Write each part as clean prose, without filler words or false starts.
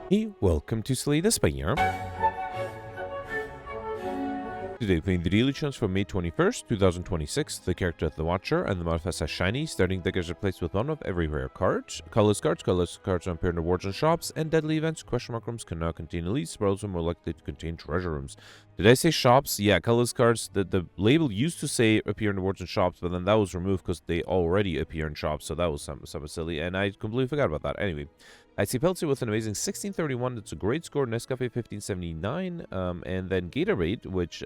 Hey, welcome to Slay the Spire. Today playing the daily challenge for May 21st, 2026. The character of the Watcher and the modifiers are shiny. Starting deckers are placed with one of every rare card. Colorless cards are appear in rewards and shops, and deadly events. Question mark rooms can now contain elites, but also more likely to contain treasure rooms. Did I say shops? Yeah, colorless cards. The label used to say appear in rewards and shops, but then that was removed because they already appear in shops, so that was something silly, and I completely forgot about that. Anyway. I see Peltzer with an amazing 1631. That's a great score. Nescafe 1579. And then Gatorade, which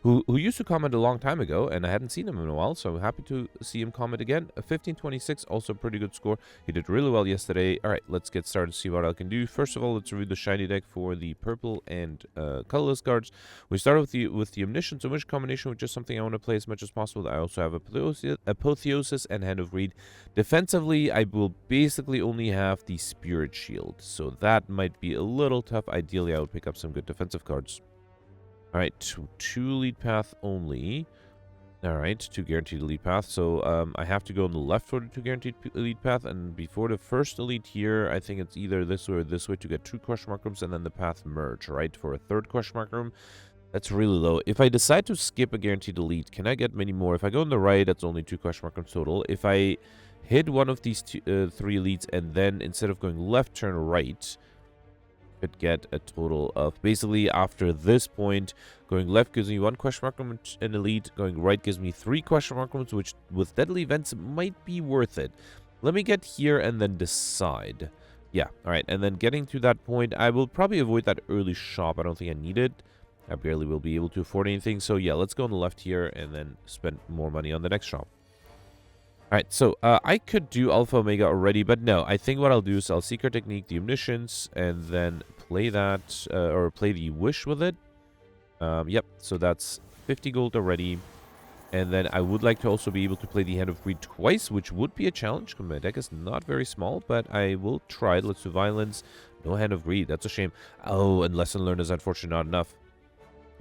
who used to comment a long time ago, and I hadn't seen him in a while, so I'm happy to see him comment again. A 1526, also a pretty good score. He did really well yesterday. All right, let's get started, see what I can do. First of all, let's review the shiny deck for the purple and colorless cards. We start with the Omniscience, a wish combination with just something I want to play as much as possible. I also have Apotheosis and Hand of Greed. Defensively, I will basically only have the Spirit Shield, so that might be a little tough. Ideally, I would pick up some good defensive cards. All right, two lead path only. All right, two guaranteed lead path. So I have to go on the left for the two guaranteed lead path, and before the first elite here, I think it's either this way or this way to get two question mark rooms, and then the path merge, right, for a third question mark room. That's really low. If I decide to skip a guaranteed elite, can I get many more? If I go on the right, that's only two question mark rooms total. If I hit one of these three elites, and then instead of going left, turn right, could get a total of, basically after this point, going left gives me one question mark room and elite, going right gives me three question mark rooms, which with deadly events might be worth it. Let me get here and then decide. Yeah, all right, and then getting to that point, I will probably avoid that early shop. I don't think I need it. I barely will be able to afford anything, so yeah, let's go on the left here and then spend more money on the next shop. Alright, so I could do Alpha Omega already, but no. I think what I'll do is I'll Secret Technique the Omniscience and then play that, or play the Wish with it. Yep, so that's 50 gold already. And then I would like to also be able to play the Hand of Greed twice, which would be a challenge, because my deck is not very small, but I will try it. Let's do Violence. No Hand of Greed, that's a shame. Oh, and Lesson Learned is unfortunately not enough.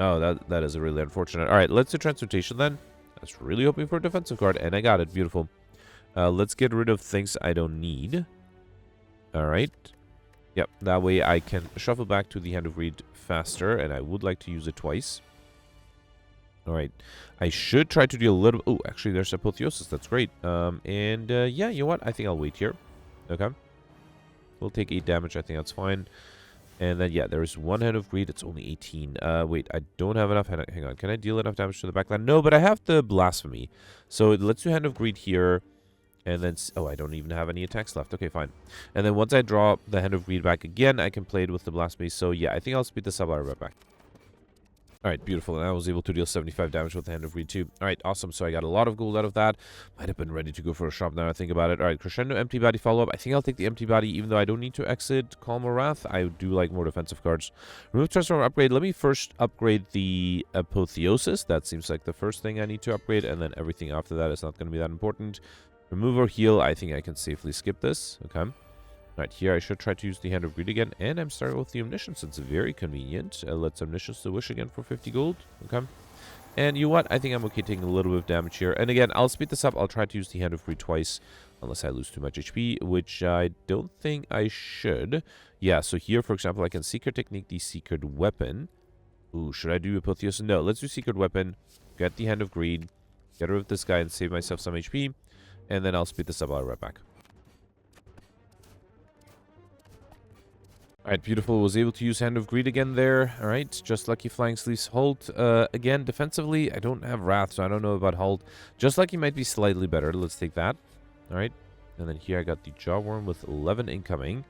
Oh, that is really unfortunate. Alright, let's do Transmutation then. I was really hoping for a defensive card, and I got it. Beautiful. Let's get rid of things I don't need. Alright. Yep, that way I can shuffle back to the Hand of Greed faster, and I would like to use it twice. Alright. I should try to do a little... Oh, actually, there's Apotheosis. That's great. Yeah, you know what? I think I'll wait here. Okay. We'll take 8 damage. I think that's fine. And then, yeah, there is one Hand of Greed. It's only 18. Wait, I don't have enough. Hang on. Can I deal enough damage to the backline? No, but I have the Blasphemy. So let's do Hand of Greed here. And then, oh, I don't even have any attacks left. Okay, fine. And then once I draw the Hand of Greed back again, I can play it with the Blasphemy. So, yeah, I think I'll speed this up right back. Alright, beautiful. And I was able to deal 75 damage with the Hand of Greed too. Alright, awesome. So I got a lot of gold out of that. Might have been ready to go for a shop now I think about it. Alright, Crescendo Empty Body follow-up. I think I'll take the Empty Body even though I don't need to exit Calm or Wrath. I do like more defensive cards. Remove Transform upgrade. Let me first upgrade the Apotheosis. That seems like the first thing I need to upgrade. And then everything after that is not going to be that important. Remove or heal. I think I can safely skip this. Okay. Right, here I should try to use the Hand of Greed again, and I'm starting with the Omniscience. It's very convenient. Let's Omniscience the Wish again for 50 gold. Okay. And you know what? I think I'm okay taking a little bit of damage here. And again, I'll speed this up. I'll try to use the Hand of Greed twice, unless I lose too much HP, which I don't think I should. Yeah, so here, for example, I can Secret Technique the Secret Weapon. Ooh, should I do Apotheosis? No, let's do Secret Weapon, get the Hand of Greed, get rid of this guy and save myself some HP, and then I'll speed this up. I'll be right back. Alright, beautiful. Was able to use Hand of Greed again there. Alright, just Lucky Flying Sleeves Halt. Again, defensively, I don't have Wrath, so I don't know about Halt. Just Lucky might be slightly better. Let's take that. Alright, and then here I got the Jawworm with 11 incoming.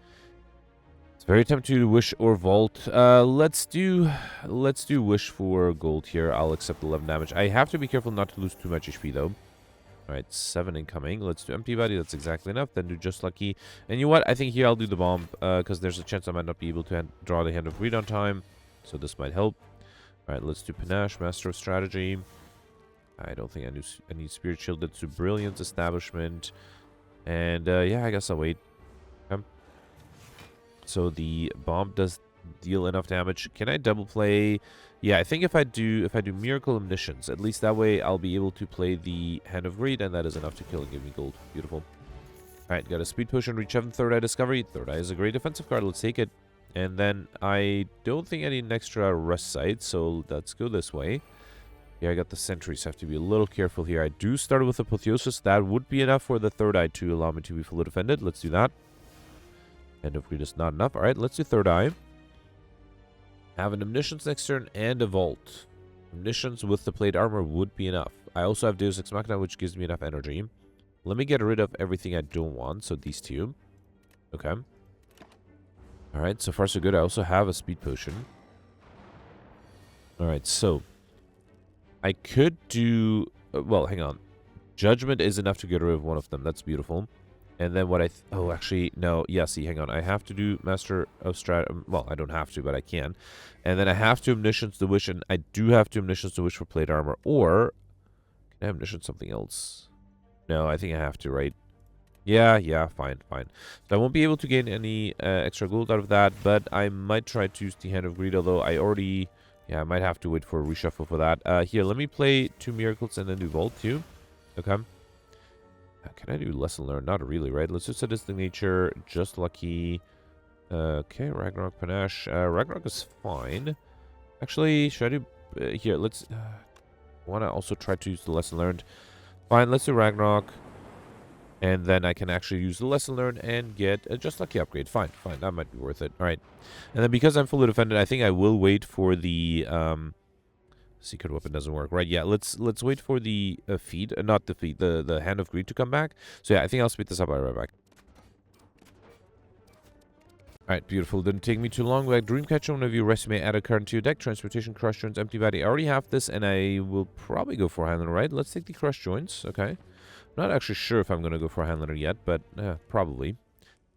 It's very tempting to Wish or Vault. Let's do Wish for gold here. I'll accept 11 damage. I have to be careful not to lose too much HP, though. Alright, 7 incoming. Let's do Empty Body. That's exactly enough. Then do Just Lucky. And you know what? I think here I'll do the Bomb, because there's a chance I might not be able to draw the Hand of Greed on time. So this might help. Alright, let's do Panache, Master of Strategy. I don't think I need Spirit Shield. Let's do Brilliance, Establishment. And, yeah, I guess I'll wait. Okay. So the Bomb does deal enough damage. Can I double play? Yeah, I think if I do Miracle Omniscience, at least that way I'll be able to play the Hand of Greed, and that is enough to kill and give me gold. Beautiful. Alright, got a Speed Potion, reach 7, Third Eye Discovery. Third Eye is a great defensive card. Let's take it. And then I don't think I need an extra rest site, so let's go this way. Here I got the sentries, have to be a little careful here. I do start with Apotheosis. That would be enough for the third eye to allow me to be fully defended. Let's do that. End of greed is not enough. Alright, let's do third eye. Have an Omniscience next turn and a Vault. Omniscience with the plate armor would be enough. I also have Deus Ex Machina, which gives me enough energy. Let me get rid of everything I don't want, so these two. Okay. Alright, so far so good. I also have a speed potion. Alright, so I could do... well, hang on. Judgment is enough to get rid of one of them. That's beautiful. And then what I... oh, actually, no. Yeah, see, hang on. I have to do Master of Strat... well, I don't have to, but I can. And then I have to Omniscience the Wish, and I do have to Omniscience the Wish for plate armor. Or... can I Omniscience something else? No, I think I have to, right? Yeah, fine. So I won't be able to gain any extra gold out of that, but I might try to use the Hand of Greed, although I already... yeah, I might have to wait for a reshuffle for that. Here, let me play 2 Miracles and then do Vault too. Okay. Can I do Lesson Learned? Not really, right? Let's just Sadistic Nature, Just Lucky. Okay, Ragnarok Panache. Ragnarok is fine. Actually, should I do... here, let's... want to also try to use the Lesson Learned. Fine, let's do Ragnarok. And then I can actually use the Lesson Learned and get a Just Lucky upgrade. Fine. That might be worth it. All right. And then because I'm fully defended, I think I will wait for the... secret weapon doesn't work. Right, yeah. Let's wait for the feed. Not the feed. The Hand of Greed to come back. So yeah, I think I'll speed this up. I'll be right back. Alright, beautiful. Didn't take me too long. We got Dreamcatcher. One of you rest may add a card to your deck. Transportation, Crush Joints, Empty Body. I already have this, and I will probably go for a Handler, right? Let's take the Crush Joints. Okay. Not actually sure if I'm going to go for a Handler yet, but probably.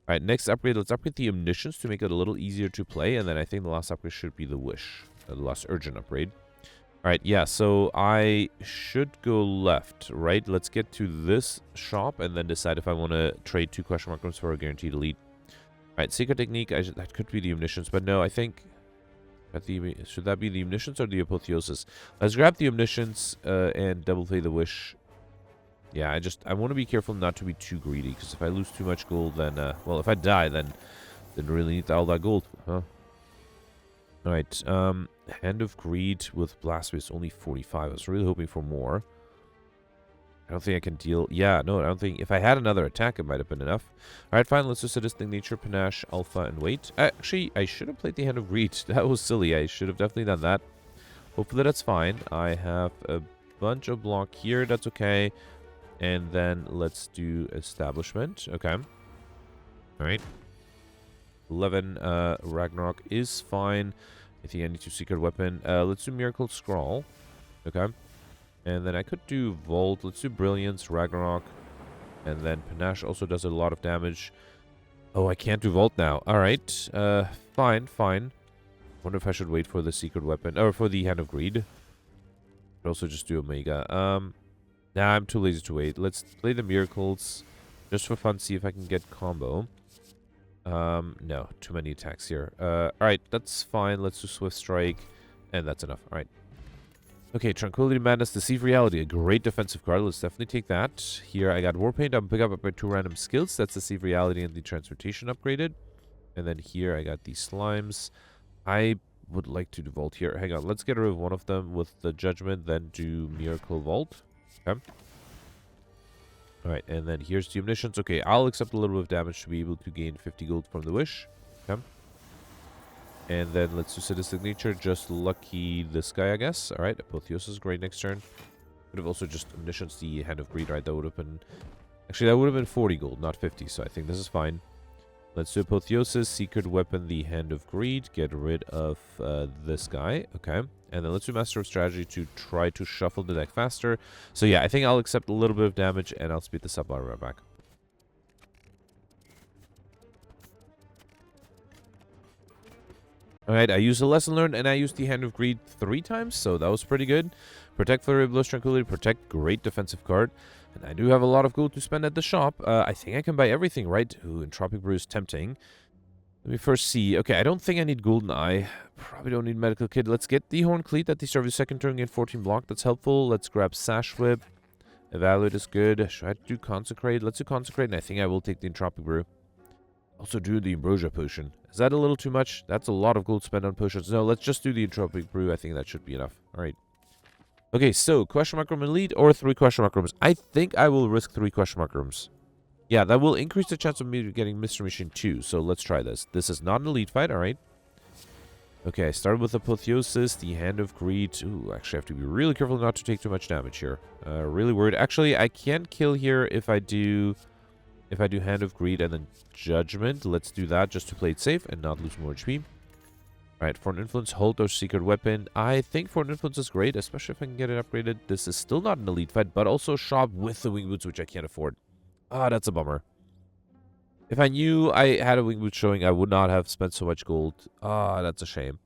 Alright, next upgrade. Let's upgrade the Omniscience to make it a little easier to play, and then I think the last upgrade should be the Wish. The last Urgent upgrade. Alright, yeah, so I should go left, right? Let's get to this shop, and then decide if I want to trade 2 question mark rooms for a guaranteed elite. Alright, Secret Technique, that could be the Omniscience, but no, I think... should that be the Omniscience or the Apotheosis? Let's grab the Omniscience and double play the Wish. Yeah, I want to be careful not to be too greedy, because if I lose too much gold, then... well, if I die, then didn't really need all that gold, huh? Alright, Hand of Greed with Blasphemy only 45. I was really hoping for more. I don't think I can deal... yeah, no, I don't think... if I had another attack, it might have been enough. Alright, fine. Let's do Sadistic Nature, Panache, Alpha, and Wait. Actually, I should have played the Hand of Greed. That was silly. I should have definitely done that. Hopefully that's fine. I have a bunch of block here. That's okay. And then let's do Establishment. Okay. Alright. 11 Ragnarok is fine. I think I need to Secret Weapon. Let's do Miracle Scrawl. Okay. And then I could do Vault. Let's do Brilliance, Ragnarok. And then Panache also does a lot of damage. Oh, I can't do Vault now. Alright. Fine. Wonder if I should wait for the Secret Weapon. Or for the Hand of Greed. But also just do Omega. Nah, I'm too lazy to wait. Let's play the Miracles. Just for fun, see if I can get combo. No. Too many attacks here. Alright, that's fine. Let's do Swift Strike. And that's enough. Alright. Okay, Tranquility Madness, Deceive Reality, a great defensive card. Let's definitely take that. Here I got Warpaint. I'm pick up my 2 random skills. That's Deceive Reality and the Transportation upgraded. And then here I got these Slimes. I would like to do Vault here. Hang on, let's get rid of one of them with the Judgment, then do Miracle Vault. Okay. Alright, and then here's the Omniscience. Okay, I'll accept a little bit of damage to be able to gain 50 gold from the Wish. Okay. And then let's do Sadistic Nature. Just Lucky this guy, I guess. Alright, Apotheosis, great next turn. Could have also just Omniscience the Hand of Greed, right? That would have been... actually, that would have been 40 gold, not 50. So I think this is fine. Let's do Apotheosis, Secret Weapon, the Hand of Greed. Get rid of this guy. Okay. And then let's do Master of Strategy to try to shuffle the deck faster. So yeah, I think I'll accept a little bit of damage and I'll speed this up. I'll be right back. Alright, I used a Lesson Learned and I used the Hand of Greed 3 times, so that was pretty good. Protect, Flurry of Blows, Tranquility, Protect, great defensive card. And I do have a lot of gold to spend at the shop. I think I can buy everything, right? Ooh, Entropic Brew is tempting. Let me first see. Okay, I don't think I need Golden Eye. Probably don't need Medical Kit. Let's get the Horn Cleat at the start of the second turn, get 14 block. That's helpful. Let's grab Sash Whip. Evaluate is good. Should I do Consecrate? Let's do Consecrate, and I think I will take the Entropic Brew. Also do the Ambrosia Potion. Is that a little too much? That's a lot of gold spent on potions. No, let's just do the Entropic Brew. I think that should be enough. All right. Okay, so question mark room elite or 3 question mark rooms? I think I will risk 3 question mark rooms. Yeah, that will increase the chance of me getting Mystery Machine 2. So let's try this. This is not an elite fight, all right? Okay, I started with Apotheosis, the Hand of Greed. Ooh, actually I have to be really careful not to take too much damage here. Really worried. Actually, I can kill here if I do Hand of Greed and then Judgment. Let's do that just to play it safe and not lose more HP. Alright, Foreign Influence, Hold or Secret Weapon. I think Foreign Influence is great, especially if I can get it upgraded. This is still not an elite fight, but also a shop with the Wing Boots, which I can't afford. Ah, that's a bummer. If I knew I had a Wing Boot showing, I would not have spent so much gold. Ah, that's a shame.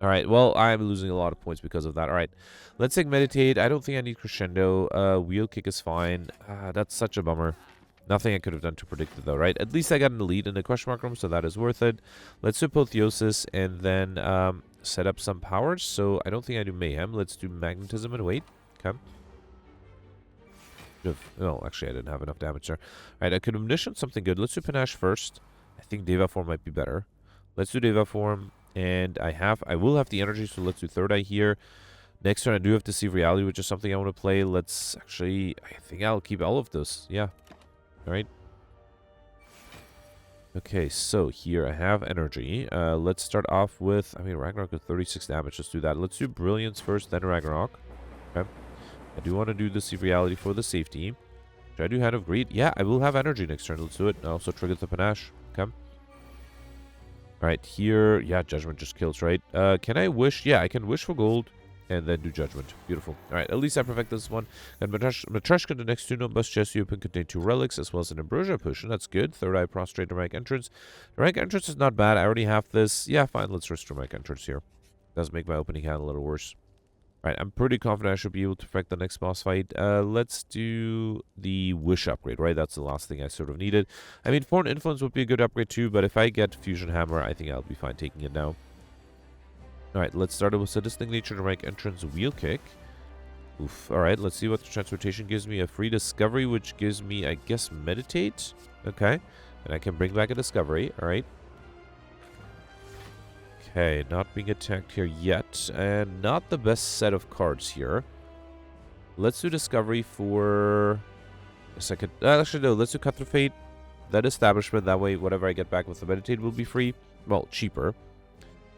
Alright, well, I'm losing a lot of points because of that. Alright, let's take Meditate. I don't think I need Crescendo. Wheel Kick is fine. Ah, that's such a bummer. Nothing I could have done to predict it, though, right? At least I got an elite in the question mark room, so that is worth it. Let's do Apotheosis and then set up some powers. So I don't think I do Mayhem. Let's do Magnetism and wait. Okay. Oh, actually, I didn't have enough damage there. All right, I could Omniscience something good. Let's do Panache first. I think Deva Form might be better. Let's do Deva Form, and I will have the energy, so let's do Third Eye here. Next turn, I do have Deceive Reality, which is something I want to play. Let's actually, I think I'll keep all of this. Yeah. Alright. Okay, so here I have energy. Let's start off with, Ragnarok with 36 damage. Let's do that. Let's do Brilliance first, then Ragnarok. Okay. I do want to do this Reality for the safety. Should I do Hand of Greed? Yeah, I will have energy next turn. Let's do it. I also trigger the Panache. Okay. Alright, here, yeah, Judgment just kills, right? Can I wish? Yeah, I can wish for gold. And then do Judgment. Beautiful. Alright, at least I perfect this one. And Matryoshka, the next 2 numbers chest you open contain 2 relics as well as an Ambrosia Potion. That's good. Third Eye, Prostrate, Dramatic Entrance. Dramatic Entrance is not bad. I already have this. Yeah, fine. Let's risk Dramatic Entrance here. Does make my opening hand a little worse. Alright, I'm pretty confident I should be able to perfect the next boss fight. Let's do the Wish upgrade, right? That's the last thing I sort of needed. Foreign Influence would be a good upgrade too, but if I get Fusion Hammer, I think I'll be fine taking it now. Alright, let's start with Sadistic Nature, Dramatic Entrance, Wheel Kick. Oof. Alright, let's see what the Transmutation gives me. A free Discovery, which gives me, I guess, Meditate. Okay. And I can bring back a Discovery. Alright. Okay, not being attacked here yet. And not the best set of cards here. Let's do Discovery for a second. Actually, no, let's do Cut Through Fate. Then Establishment. That way, whatever I get back with the Meditate will be free. Well, cheaper.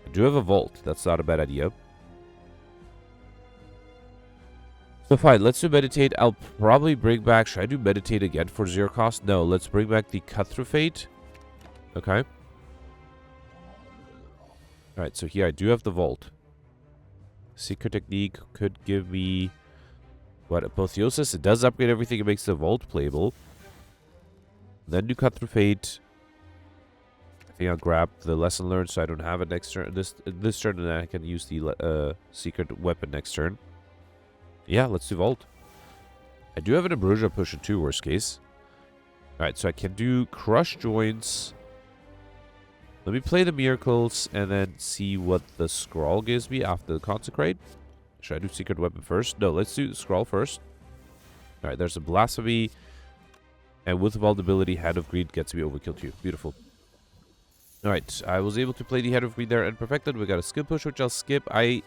I do have a vault. That's not a bad idea. So fine, let's do Meditate. I'll probably bring back... Should I do Meditate again for 0 cost? No, let's bring back the Cut Through Fate. Okay. Alright, so here I do have the vault. Secret Technique could give me... What? Apotheosis? It does upgrade everything. It makes the vault playable. Then do Cut Through Fate. I think I'll grab the Lesson Learned so I don't have it next turn. This turn, and then I can use the Secret Weapon next turn. Yeah, let's do Vault. I do have an Ambrosia Potion too, worst case. Alright, so I can do Crush Joints. Let me play the Miracles and then see what the Scrawl gives me after the Consecrate. Should I do Secret Weapon first? No, let's do the Scrawl first. Alright, there's a Blasphemy. And with Vulnerability, Hand of Greed gets me Overkill too. Beautiful. Alright, I was able to play the Head of Greed there and perfected. We got a skill push, which I'll skip. I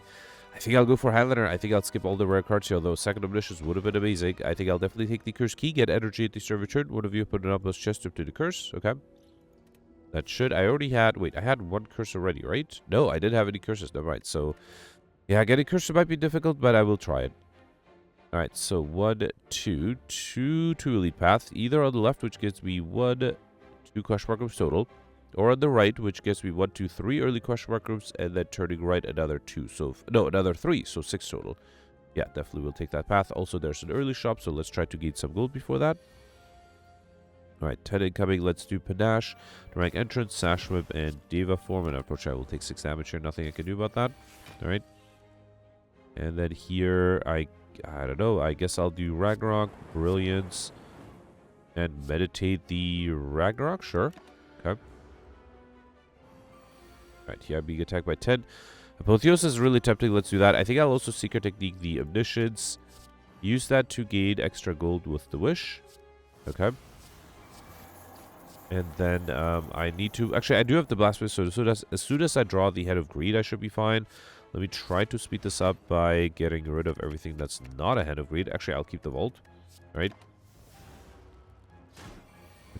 think I'll go for Handler. I think I'll skip all the rare cards here, although Second Omniscience would have been amazing. I think I'll definitely take the Curse Key, get energy at the start of return. One of you put an outpost chest up to the curse. Okay. That should... I already had... Wait, I had 1 curse already, right? No, I didn't have any curses. Never mind. So, yeah, getting curses might be difficult, but I will try it. Alright, so 1, 2, 2 Elite Path. Either on the left, which gives me 1, 2 question mark rooms total. Or on the right, which gets me 1, 2, 3 early question mark rooms, and then turning right another 2. So, no, another 3, so 6 total. Yeah, definitely will take that path. Also, there's an early shop, so let's try to gain some gold before that. Alright, 10 incoming. Let's do Panache, Dramatic Entrance, Sash Whip, and Deva Form. And unfortunately, I will take 6 damage here. Nothing I can do about that. Alright. And then here, I don't know. I guess I'll do Ragnarok, Brilliance, and Meditate the Ragnarok. Sure. Okay. Alright, here I'm being attacked by 10. Apotheosis is really tempting. Let's do that. I think I'll also Secret Technique the Omniscience. Use that to gain extra gold with the Wish. Okay. And then I need to... Actually, I do have the Blast Wave, so as soon as I draw the Head of Greed, I should be fine. Let me try to speed this up by getting rid of everything that's not a Head of Greed. Actually, I'll keep the Vault. Right?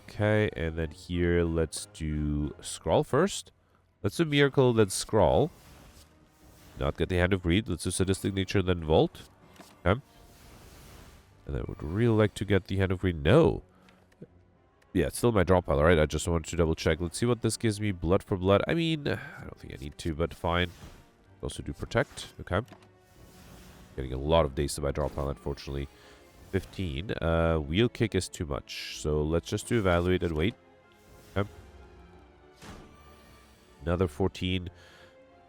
Okay, and then here, let's do Scrawl first. Let's do Miracle, then Scrawl. Not get the Hand of Greed. Let's do Sadistic Nature, then Vault. Okay. And I would really like to get the Hand of Greed. No. Yeah, it's still my draw pile, right? I just wanted to double check. Let's see what this gives me. Blood for blood. I mean, I don't think I need to, but fine. Also do protect. Okay. Getting a lot of days to my draw pile, unfortunately. 15. Wheel kick is too much. So let's just do evaluate and wait. Okay. Another 14.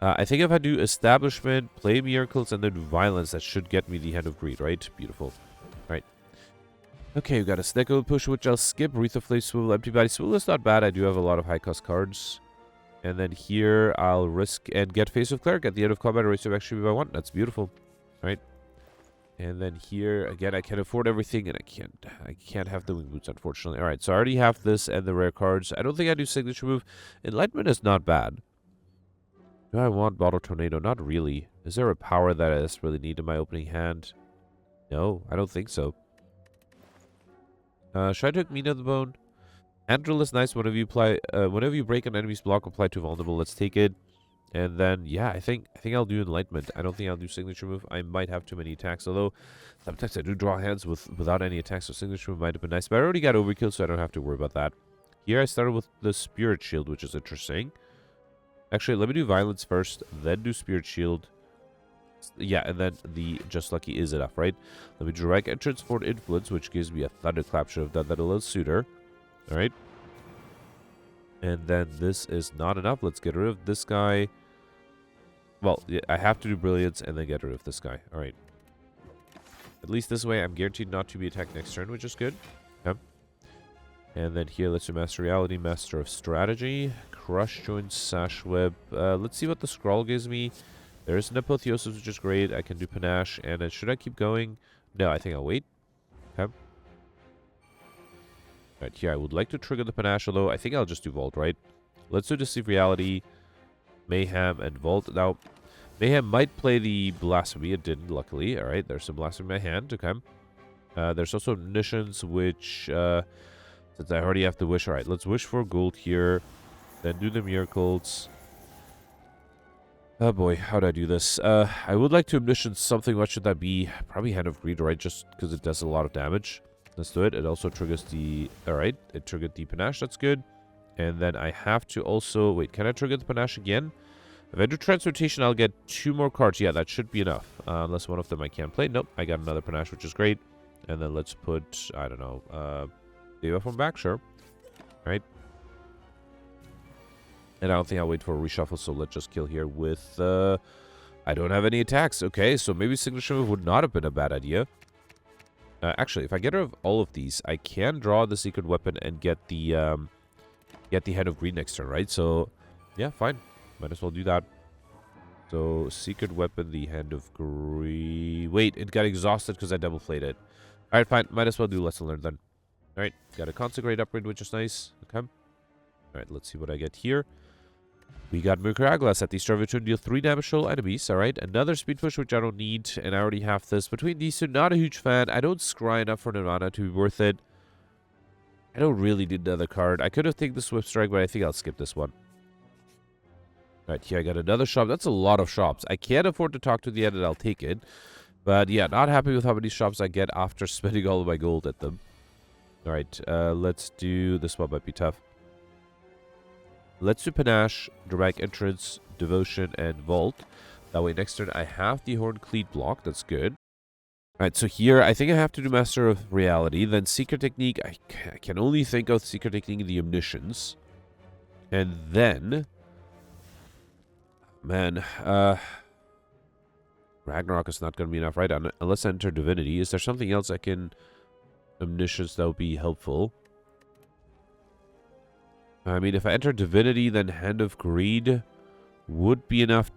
I think if I do establishment, play miracles, and then violence, that should get me the Hand of Greed, right? Beautiful. Right. Okay, we got a Snecko push, which I'll skip. Wreath of Flame, Swivel, Empty Body. Swivel is not bad. I do have a lot of high-cost cards. And then here, I'll risk and get Face of Cleric. At the end of combat, erase of actually by 1. That's beautiful. Right? And then here, again, I can afford everything, and I can't have the Wing Boots, unfortunately. Alright, so I already have this and the rare cards. I don't think I do Signature Move. Enlightenment is not bad. Do I want Bottle Tornado? Not really. Is there a power that I just really need in my opening hand? No, I don't think so. Should I take Mina the Bone? Hand Drill is nice. Whenever you break an enemy's block, apply to vulnerable. Let's take it. And then, yeah, I think I'll do Enlightenment. I don't think I'll do Signature Move. I might have too many attacks, although sometimes I do draw hands without any attacks, so Signature Move might have been nice. But I already got Overkill, so I don't have to worry about that. Here I started with the Spirit Shield, which is interesting. Actually, let me do Violence first, then do Spirit Shield. Yeah, and then the Just Lucky is enough, right? Let me direct entrance for Influence, which gives me a Thunderclap. Should have done that a little sooner. Alright. And then this is not enough. Let's get rid of this guy. Well, yeah, I have to do Brilliance and then get rid of this guy. Alright. At least this way, I'm guaranteed not to be attacked next turn, which is good. Okay. And then here, let's do Master Reality, Master of Strategy, Crush Joint, Sash Web. Let's see what the Scroll gives me. There is an Apotheosis, which is great. I can do Panache. And then should I keep going? No, I think I'll wait. Okay. Right, here, I would like to trigger the Panache, although I think I'll just do Vault, right? Let's do Deceive Reality, Mayhem, and Vault. Now, Mayhem might play the Blasphemy. It didn't, luckily. Alright, there's some Blasphemy in my hand. Okay. There's also Omniscience, which, since I already have to wish. Alright, let's wish for gold here. Then do the Miracles. Oh boy, how do I do this? I would like to Omniscience something. What should that be? Probably Hand of Greed, right? Just because it does a lot of damage. Let's do it. It also triggers the... Alright, it triggered the Panache. That's good. And then I have to also... Wait, can I trigger the Panache again? If I do Transmutation, I'll get 2 more cards. Yeah, that should be enough. Unless one of them I can't play. Nope, I got another Panache, which is great. And then let's put... I don't know. Deva from back, sure. Right. And I don't think I'll wait for a reshuffle, so let's just kill here with... I don't have any attacks. Okay, so maybe Signature Move would not have been a bad idea. Actually, if I get rid of all of these, I can draw the Secret Weapon and get the Head of Greed next turn, right? So, yeah, fine. Might as well do that. So, Secret Weapon, the Hand of Greed... Wait, it got exhausted because I double played it. Alright, fine. Might as well do Lesson Learned then. Alright, got a Consecrate upgrade, which is nice. Okay. Alright, let's see what I get here. We got Miraculous at the start of a turn, deal 3 damage to all enemies. Alright, another Speed Push, which I don't need, and I already have this. Between these two, not a huge fan. I don't scry enough for Nirvana to be worth it. I don't really need another card. I could have taken the Swift Strike, but I think I'll skip this one. Alright, here I got another shop. That's a lot of shops. I can't afford to talk to the end, and I'll take it. But yeah, not happy with how many shops I get after spending all of my gold at them. Alright, let's do... This one might be tough. Let's do Panache, Direct Entrance, Devotion, and Vault. That way, next turn, I have the Horn Cleat block. That's good. Alright, so here, I think I have to do Master of Reality. Then Secret Technique, I can only think of Secret Technique the Omniscience. And then... Man, Ragnarok is not going to be enough, right? Unless I enter Divinity. Is there something else I can Omniscience that would be helpful? I mean, if I enter Divinity, then Hand of Greed would be enough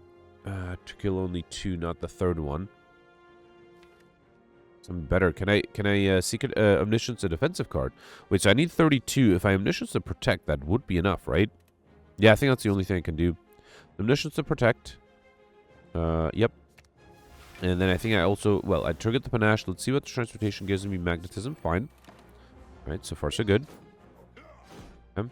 to kill only 2, not the third one. Something better. Can I secret omniscience a defensive card? Wait, so I need 32. If I omniscience to protect, that would be enough, right? Yeah, I think that's the only thing I can do. Omniscience to protect. Yep. And then I think I also, well, I triggered the panache. Let's see what the transportation gives me. Magnetism, fine. All right, so far so good. Okay.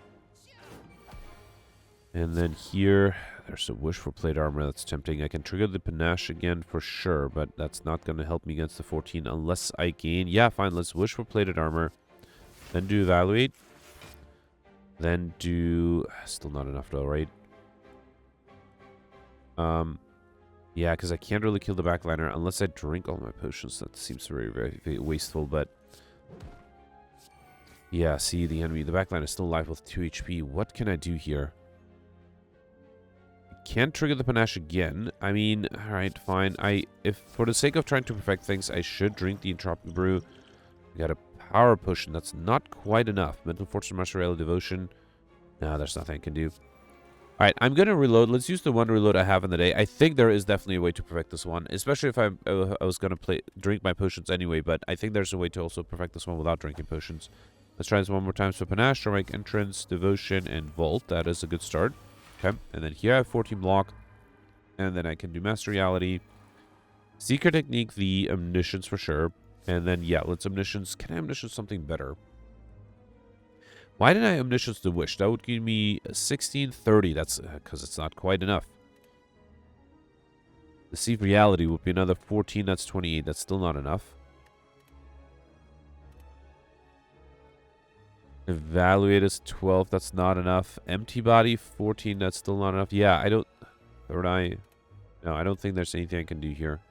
And then here, there's a wish for plate armor. That's tempting. I can trigger the panache again for sure, but that's not going to help me against the 14 unless I gain. Yeah, fine. Let's wish for plated armor. Then do evaluate. Then do... Still not enough though, right? Yeah, because I can't really kill the backliner unless I drink all my potions. That seems very, very, very wasteful, but... Yeah, see the enemy. The backliner is still alive with 2 HP. What can I do here? Can't trigger the panache again. I mean, alright, fine. If for the sake of trying to perfect things, I should drink the Entropic Brew. We got a power potion. That's not quite enough. Mental Fortune, Master Reality, Devotion. No, there's nothing I can do. Alright, I'm going to reload. Let's use the one reload I have in the day. I think there is definitely a way to perfect this one. Especially if I was going to drink my potions anyway. But I think there's a way to also perfect this one without drinking potions. Let's try this one more time. So Panache, Dramatic Entrance, Devotion, and Vault. That is a good start. Okay, and then here I have 14 block. And then I can do Master Reality. Seeker Technique, the Omniscience for sure. And then, yeah, let's Omniscience. Can I Omniscience something better? Why didn't I Omniscience the Wish? That would give me 1630. That's because it's not quite enough. Deceive Reality would be another 14. That's 28. That's still not enough. Evaluate is 12. That's not enough. Empty Body 14. That's still not enough. Yeah, I don't... Third Eye... No, I don't think there's anything I can do here.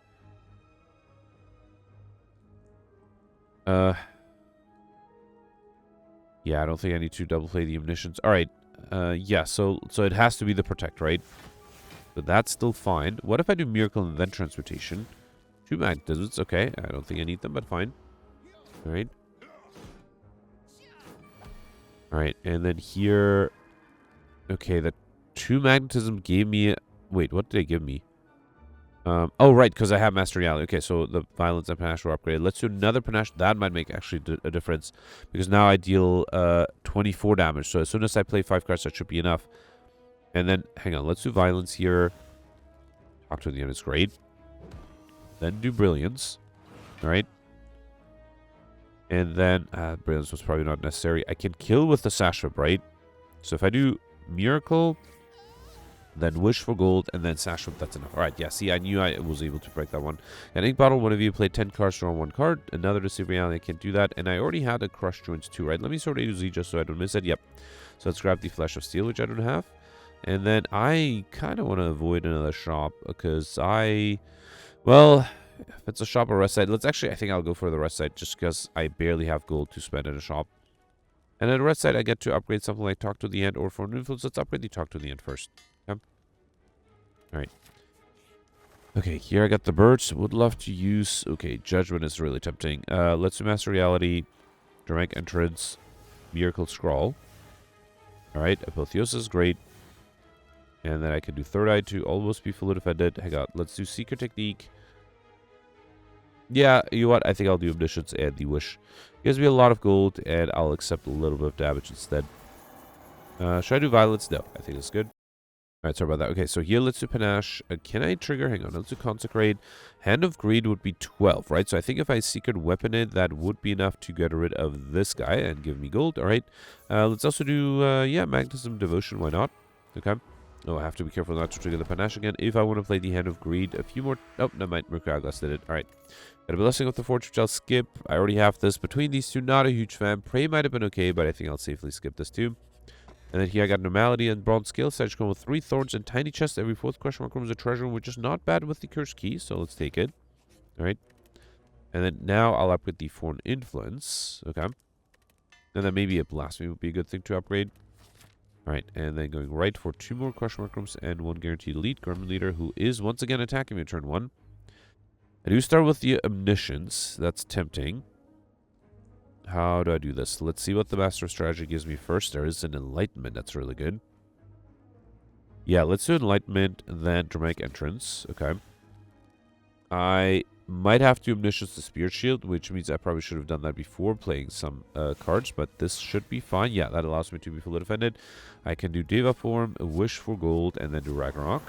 Yeah, I don't think I need to double play the Omniscience. Alright. Yeah, so it has to be the Protect, right? But that's still fine. What if I do Miracle and then Transportation? 2 Magnetisms, okay. I don't think I need them, but fine. Alright. Alright, and then here... Okay, the 2 Magnetism gave me... Wait, what did they give me? Oh, right, because I have Master Reality. Okay, so the Violence and Panache were upgraded. Let's do another Panache. That might make actually a difference. Because now I deal 24 damage. So as soon as I play 5 cards, that should be enough. And then, hang on, let's do Violence here. Talk to the end is great. Then do Brilliance. Alright. And then, Brilliance was probably not necessary. I can kill with the Sash Whip, right? So if I do Miracle, then Wish for Gold, and then Sash Whip, that's enough. Alright, yeah, see, I knew I was able to break that one. An Ink Bottle, one of you played 10 cards, draw 1 card. Another Deceive Reality, I can't do that. And I already had a Crush Joints too, right? Let me sort A to Z just so I don't miss it. Yep. So let's grab the Flesh of Steel, which I don't have. And then I kind of want to avoid another shop, because well... If it's a shop or rest site, let's actually, I think I'll go for the rest site just because I barely have gold to spend at a shop. And at a rest site, I get to upgrade something like Talk to the End or for an influence. Let's upgrade the Talk to the End first. Okay. Alright. Okay, here I got the birds. Would love to use... Okay, Judgment is really tempting. Let's do Master Reality, Dramatic Entrance, Miracle Scrawl. Alright, Apotheosis is great. And then I can do Third Eye to almost be fully defended. Hang on, let's do Seeker Technique. Yeah, you know what? I think I'll do Omniscience and the Wish. Gives me a lot of gold, and I'll accept a little bit of damage instead. Should I do Violence? No, I think it's good. Alright, sorry about that. Okay, so here let's do Panache. Can I trigger? Hang on, let's do Consecrate. Hand of Greed would be 12, right? So I think if I Secret Weapon it, that would be enough to get rid of this guy and give me gold. Alright, let's also do, yeah, Magnetism Devotion. Why not? Okay. Oh, I have to be careful not to trigger the Panache again. If I want to play the Hand of Greed, a few more... Oh, never mind. Mercury Hourglass did it. Alright. Got a Blessing of the Forge, which I'll skip. I already have this. Between these two, not a huge fan. Prey might have been okay, but I think I'll safely skip this too. And then here I got Normality and Bronze Scale. Sage with 3 Thorns and Tiny Chest. Every 4th question mark room is a treasure room, which is not bad with the Cursed Key, so let's take it. Alright. And then now I'll upgrade the Foreign Influence. Okay. And then maybe a Blasphemy would be a good thing to upgrade. Alright, and then going right for 2 more question mark rooms and 1 guaranteed elite. Gremlin Leader, who is once again attacking me in turn 1. I do start with the Omniscience. That's tempting. How do I do this? Let's see what the Master of Strategy gives me first. There is an Enlightenment. That's really good. Yeah, let's do Enlightenment, then Dramatic Entrance. Okay. I Might have to Omniscience the Spirit Shield, which means I probably should have done that before playing some cards, but this should be fine. Yeah, that allows me to be fully defended. I can do Deva Form, a Wish for Gold, and then do Ragnarok.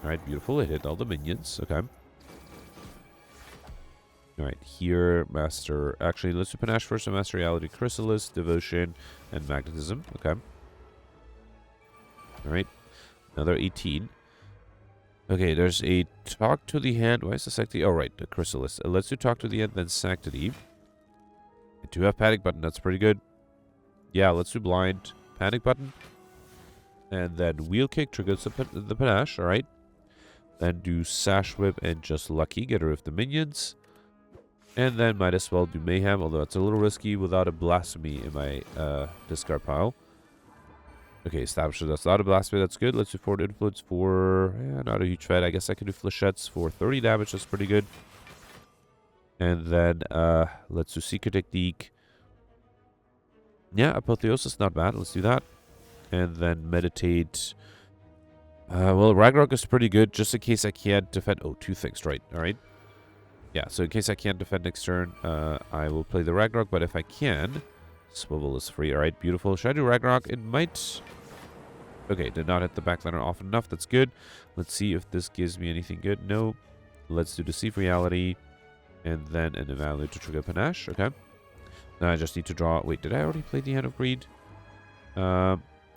Alright, beautiful. It hit all the minions. Okay. Alright, here, Master... Actually, let's do Panache first. So Master Reality, Chrysalis, Devotion, and Magnetism. Okay. Alright. Another 18. Okay, there's a Talk to the Hand. Why is the Sanctity? Oh, right, the Chrysalis. Let's do Talk to the Hand, then Sanctity. I do have Panic Button. That's pretty good. Yeah, let's do Blind. Panic Button. And then Wheel Kick triggers the Panache. Alright. Then do Sash Whip and just Lucky. Get rid of the minions. And then might as well do Mayhem, although it's a little risky without a Blasphemy in my discard pile. Okay, establishes that's not a Blasphemy. That's good. Let's do Forward Influence for... not a huge threat. I guess I can do Flechettes for 30 damage. That's pretty good. And then let's do Secret Technique. Yeah, Apotheosis, not bad. Let's do that. And then Meditate. Well, Ragnarok is pretty good, just in case I can't defend... Oh, 2 things, right. Alright. Yeah, so in case I can't defend next turn, I will play the Ragnarok. But if I can... Swivel is free. Alright, beautiful. Should I do Ragnarok? It might... Okay, did not hit the backliner often enough. That's good. Let's see if this gives me anything good. No. Let's do Deceive Reality. And then an Evaluate to trigger Panache. Okay. Now I just need to draw... Wait, did I already play the Hand of Greed?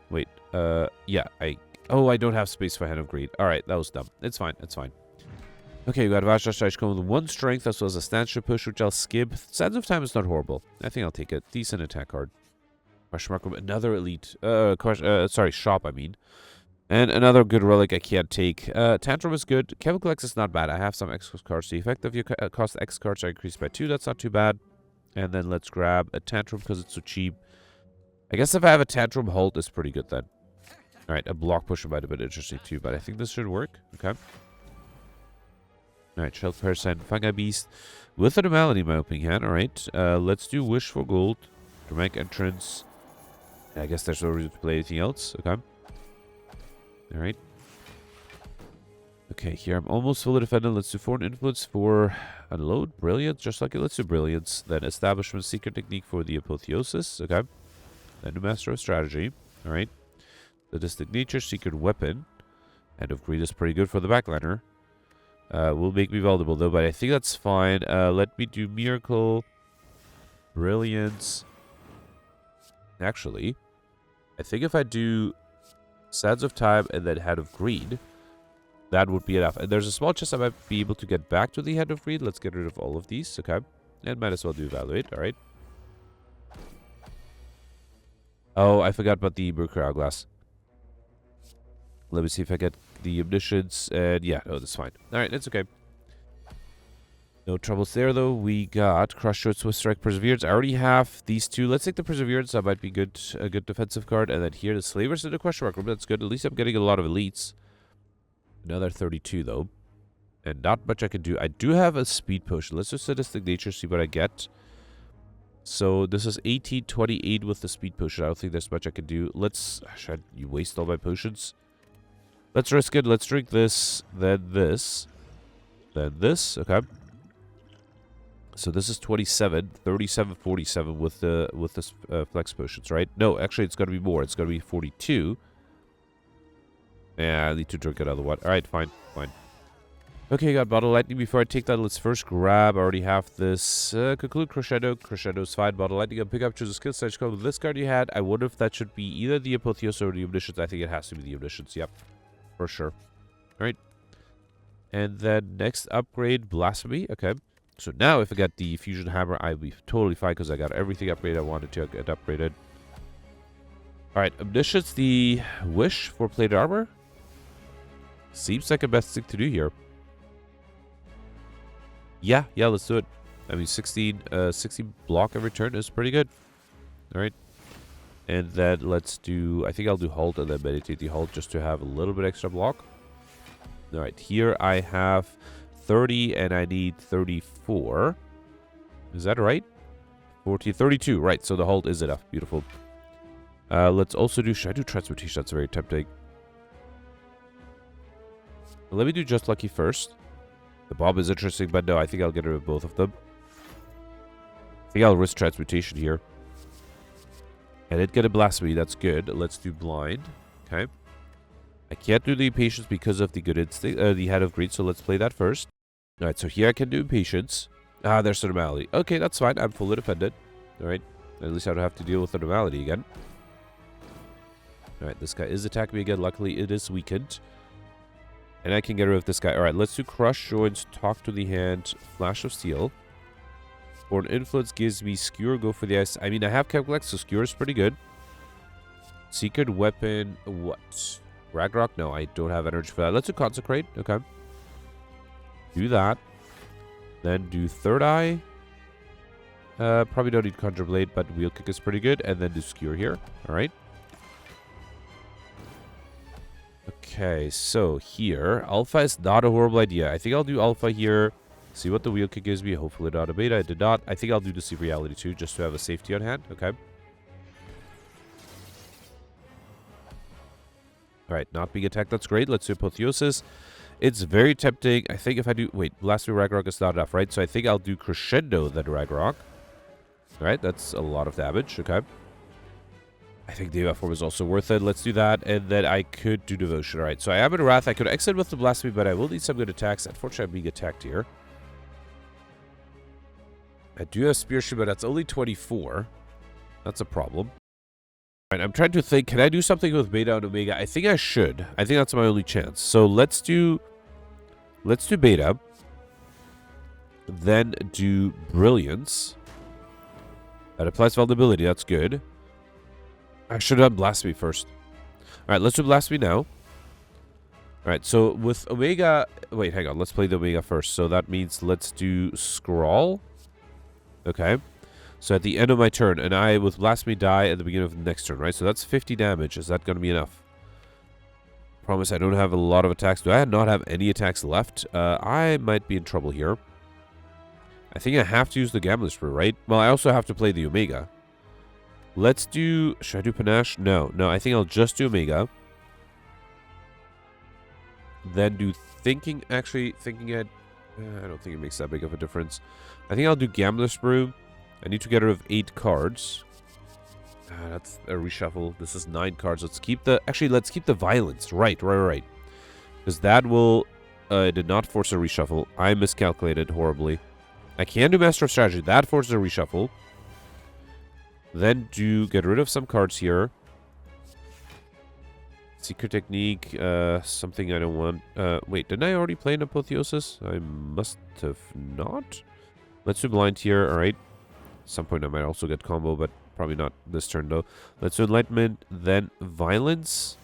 Wait. Yeah, Oh, I don't have space for Hand of Greed. Alright, that was dumb. It's fine. It's fine. Okay, we got Vajra Strike with 1 strength as well as a Stancher Push, which I'll skip. Sands of Time is not horrible. I think I'll take it. Decent attack card. Question mark, another elite. Sorry, shop, I mean. And another good relic I can't take. Tantrum is good. Chemical X is not bad. I have some X cards. The effect of your cost X cards are increased by 2. That's not too bad. And then let's grab a Tantrum because it's so cheap. I guess if I have a Tantrum, Halt is pretty good then. Alright, a Block Pusher might have been interesting too, but I think this should work. Okay. Alright, Shell Parasite, Fungi Beast. With an Malady in my opening hand. Alright, let's do Wish for Gold. Dramatic Entrance. I guess there's no reason to play anything else. Okay. Alright. Okay, here I'm almost fully defended. Let's do Foreign Influence for Unload. Brilliance, just like it. Let's do Brilliance. Then Establishment Secret Technique for the Apotheosis. Okay. Then do Master of Strategy. Alright. Sadistic Nature, Secret Weapon. Hand of Greed is pretty good for the backliner. Will make me vulnerable though, but I think that's fine. Let me do Miracle. Brilliance. Actually, I think if I do Sands of Time and then Hand of Greed, that would be enough. And there's a small chest I might be able to get back to the Hand of Greed. Let's get rid of all of these. Okay. And might as well do Evaluate. Alright. Oh, I forgot about the Mercury Hourglass. Let me see if I get the Omniscience. And yeah, oh, that's fine. Alright, it's okay. No troubles there, though. We got Crush Short, Swift Strike, Perseverance. I already have these 2. Let's take the Perseverance. That might be good, a good defensive card. And then here, the Slavers in the question mark room. That's good. At least I'm getting a lot of elites. Another 32, though. And not much I can do. I do have a Speed Potion. Let's do Sadistic Nature, see what I get. So this is 1828 with the Speed Potion. I don't think there's much I can do. Let's... Should you waste all my potions? Let's risk it. Let's drink this, then this, then this. Okay. So this is 27, 37, 47 with the flex potions, right? No, actually it's going to be more. It's going to be 42. Yeah, I need to drink another one. All right, fine, fine. Okay, got Bottle Lightning. Before I take that, let's first grab. I already have this. Conclude Crescendo. Crescendo's fine. Bottle Lightning. Pick up, choose a skill stage code with this card you had. I wonder if that should be either the Apotheosis or the Omniscience. I think it has to be the Omniscience. Yep. For sure. Alright. And then next upgrade, Blasphemy. Okay. So now if I get the Fusion Hammer, I'll be totally fine because I got everything upgraded I wanted to get upgraded. Alright. Omniscience, the Wish for Plated Armor. Seems like a best thing to do here. Yeah, let's do it. I mean, 16 block every turn is pretty good. Alright. And then let's do... I think I'll do Halt and then Meditate the Halt just to have a little bit extra block. Alright, here I have 30 and I need 34. Is that right? 32. Right, so the Halt is enough. Beautiful. Let's also do... Should I do Transmutation? That's very tempting. Let me do Just Lucky first. The bomb is interesting, but no, I think I'll get rid of both of them. I think I'll risk transmutation here. I did get a blasphemy, that's good. Let's do blind. Okay. I can't do the impatience because of the good instinct, the head of greed, so let's play that first. Alright, so here I can do impatience. Ah, there's the normality. Okay, that's fine. I'm fully defended. Alright. At least I don't have to deal with the normality again. Alright, this guy is attacking me again. Luckily, it is weakened. And I can get rid of this guy. Alright, let's do Crush Joints, Talk to the Hand, Flash of Steel. Or an Influence gives me Skewer, go for the ice. I mean, I have Calculax, so Skewer is pretty good. Secret Weapon, what? Ragnarok? No, I don't have energy for that. Let's do Consecrate. Okay. Do that. Then do Third Eye. Probably don't need Conjure Blade, but Wheel Kick is pretty good. And then do Skewer here. Alright. Okay, so here, Alpha is not a horrible idea. I think I'll do Alpha here. See what the Wheel Kick gives me. Hopefully not a Beta. I did not. I think I'll do Deceive Reality too, just to have a safety on hand. Okay. Alright, not being attacked. That's great. Let's do Apotheosis. It's very tempting. I think if I do... Wait, Blasphemy Ragnarok is not enough, right? So I think I'll do Crescendo, then Ragnarok. Alright, that's a lot of damage. Okay. I think the form is also worth it. Let's do that. And then I could do Devotion. Alright, so I am in Wrath. I could exit with the Blasphemy, but I will need some good attacks. Unfortunately, I'm being attacked here. I do have Spear Shield, but that's only 24. That's a problem. Alright, I'm trying to think. Can I do something with Beta and Omega? I think I should. I think that's my only chance. So let's do Beta. Then do Brilliance. That applies Vulnerability. That's good. I should have done Blasphemy first. Alright, let's do Blasphemy now. Alright, so with Omega... Wait, hang on. Let's play the Omega first. So that means let's do Scrawl. Okay. So at the end of my turn, and I, with Blasphemy, die at the beginning of the next turn, right? So that's 50 damage. Is that going to be enough? Promise I don't have a lot of attacks. Do I not have any attacks left? I might be in trouble here. I think I have to use the Gambler's Brew, right? Well, I also have to play the Omega. Let's do... Should I do Panache? No. No, I think I'll just do Omega. Then do Thinking... Actually, Thinking Head... I don't think it makes that big of a difference. I think I'll do Gambler's Brew. I need to get rid of 8 cards. That's a reshuffle. This is 9 cards. Let's keep the... Actually, let's keep the Violence. Right. Because that will... it did not force a reshuffle. I miscalculated horribly. I can do Master of Strategy. That forces a reshuffle. Then do get rid of some cards here. Secret Technique. Something I don't want. Wait, didn't I already play an Apotheosis? I must have not. Let's do Blind here. Alright. At some point I might also get combo, but probably not this turn though. Let's do Enlightenment. Then Violence.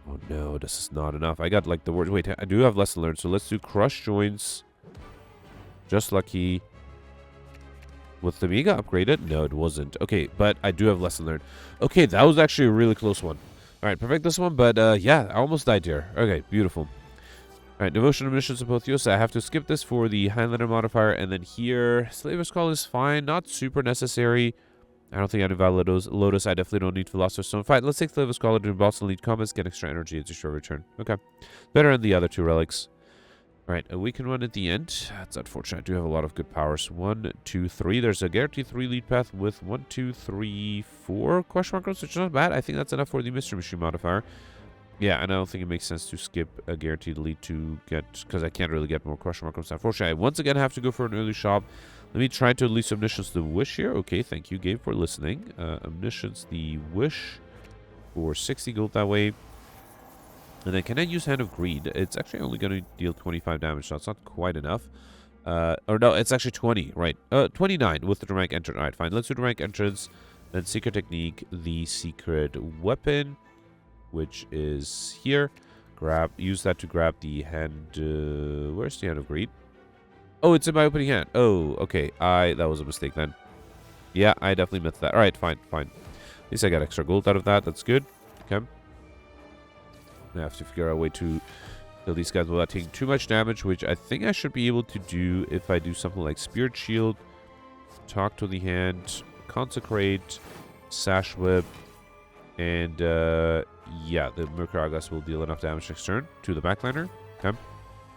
Oh no, this is not enough. I got like the word. Wait, I do have Lesson Learned. So let's do Crush Joints. Just Lucky. Was the Omega upgraded? No, it wasn't. Okay, but I do have Lesson Learned. Okay, that was actually a really close one. Alright, perfect this one, but yeah, I almost died here. Okay, beautiful. Alright, Devotion of Missions Apotheosis. I have to skip this for the Highlander modifier, and then here, Slaver's Call is fine, not super necessary. I don't think I need Violet Lotus. I definitely don't need Philosopher's Stone. Fine, let's take Slaver's Call, do boss and lead combats, get extra energy at your short return. Okay, better than the other 2 relics. Alright, a weakened one at the end. That's unfortunate. I do have a lot of good powers. 1, 2, 3. There's a guaranteed 3 lead path with 1, 2, 3, 4 question marks, which is not bad. I think that's enough for the Mystery Machine modifier. Yeah, and I don't think it makes sense to skip a guaranteed lead to get... Because I can't really get more question marks. Unfortunately, I once again have to go for an early shop. Let me try to release Omniscience the Wish here. Okay, thank you, Gabe, for listening. Omniscience the Wish for 60 gold that way. And then can I use Hand of Greed? It's actually only going to deal 25 damage, so it's not quite enough. Or no, it's actually 20, right? 29 with the Dramatic Entrance. Alright, fine. Let's do Dramatic Entrance. Then Secret Technique, the Secret Weapon, which is here. Use that to grab the hand... where's the Hand of Greed? Oh, it's in my opening hand. Oh, okay. That was a mistake then. Yeah, I definitely missed that. Alright, fine. At least I got extra gold out of that. That's good. Okay. I have to figure out a way to kill these guys without taking too much damage, which I think I should be able to do if I do something like Spirit Shield, Talk to the Hand, Consecrate, Sash Whip, and yeah, the Mercuriagus will deal enough damage next turn to the backliner. Okay.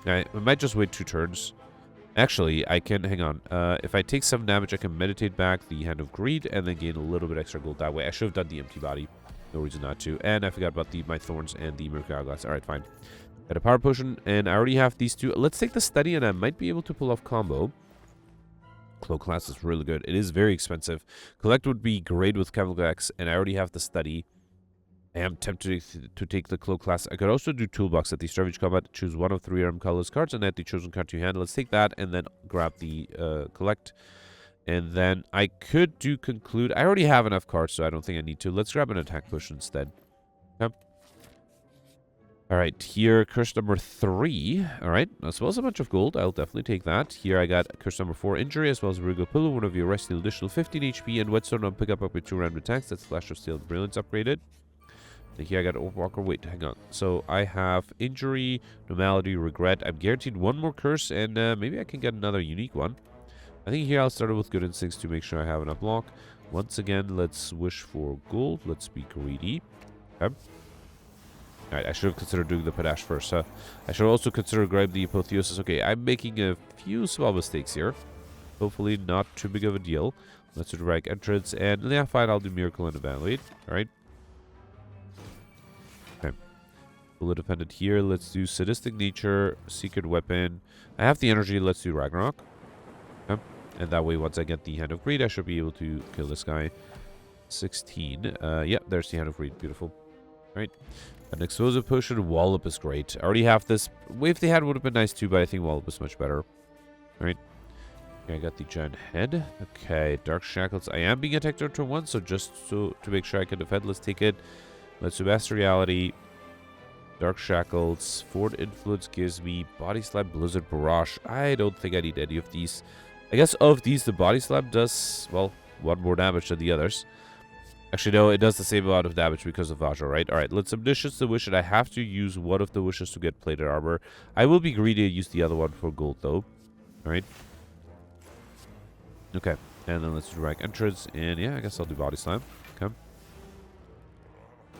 I might just wait 2 turns. Actually, I can, hang on. If I take 7 damage, I can meditate back the Hand of Greed and then gain a little bit extra gold that way. I should have done the empty body. No reason not to. And I forgot about my thorns and the Mercury Hourglass. Alright, fine. Got a power potion, and I already have these 2. Let's take the study, and I might be able to pull off combo. Cloak class is really good. It is very expensive. Collect would be great with Chemical X, and I already have the study. I am tempted to take the Cloak class. I could also do Toolbox at the start of each combat. Choose one of 3 random colorless cards and add the chosen card to your hand. Let's take that and then grab the Collect. And then I could do Conclude. I already have enough cards, so I don't think I need to. Let's grab an attack push instead. Okay. Alright, here, curse number 3. Alright, as well as a bunch of gold. I'll definitely take that. Here I got curse number 4, Injury, as well as Regal Pillow. One of your rest, deal additional 15 HP, and Whetstone on pick up with 2 random attacks. That's Flash of Steel and Brilliance upgraded. And here I got Overwalker. Wait, hang on. So I have Injury, Normality, Regret. I'm guaranteed 1 more curse, and maybe I can get another unique one. I think here I'll start with Good Instincts to make sure I have enough block. Once again, let's wish for gold. Let's be greedy. Okay. Alright, I should have considered doing the Panache first. I should also consider grabbing the Apotheosis. Okay, I'm making a few small mistakes here. Hopefully not too big of a deal. Let's do Drag Entrance, and yeah, fine, I'll do Miracle and Evaluate. Alright. Okay. Bullet Dependent here. Let's do Sadistic Nature, Secret Weapon. I have the energy. Let's do Ragnarok. Okay. And that way, once I get the Hand of Greed, I should be able to kill this guy. 16. Yeah, there's the Hand of Greed. Beautiful. Right. An Explosive Potion. Wallop is great. I already have this. Wave the Head would have been nice too, but I think Wallop is much better. Alright. Okay, I got the Giant Head. Okay, Dark Shackles. I am being attacked on turn 1, so just to make sure I can defend, let's take it. Let's do Master Reality. Dark Shackles. Forward Influence gives me Body Slap, Blizzard, Barrage. I don't think I need any of these. I guess of these, the Body Slap does, well, 1 more damage than the others. Actually, no, it does the same amount of damage because of Vajra, right? Alright, let's Omniscience the Wish, and I have to use one of the wishes to get Plated Armor. I will be greedy and use the other one for gold, though. Alright. Okay, and then let's do Drag Entrance, and yeah, I guess I'll do Body Slam. Okay.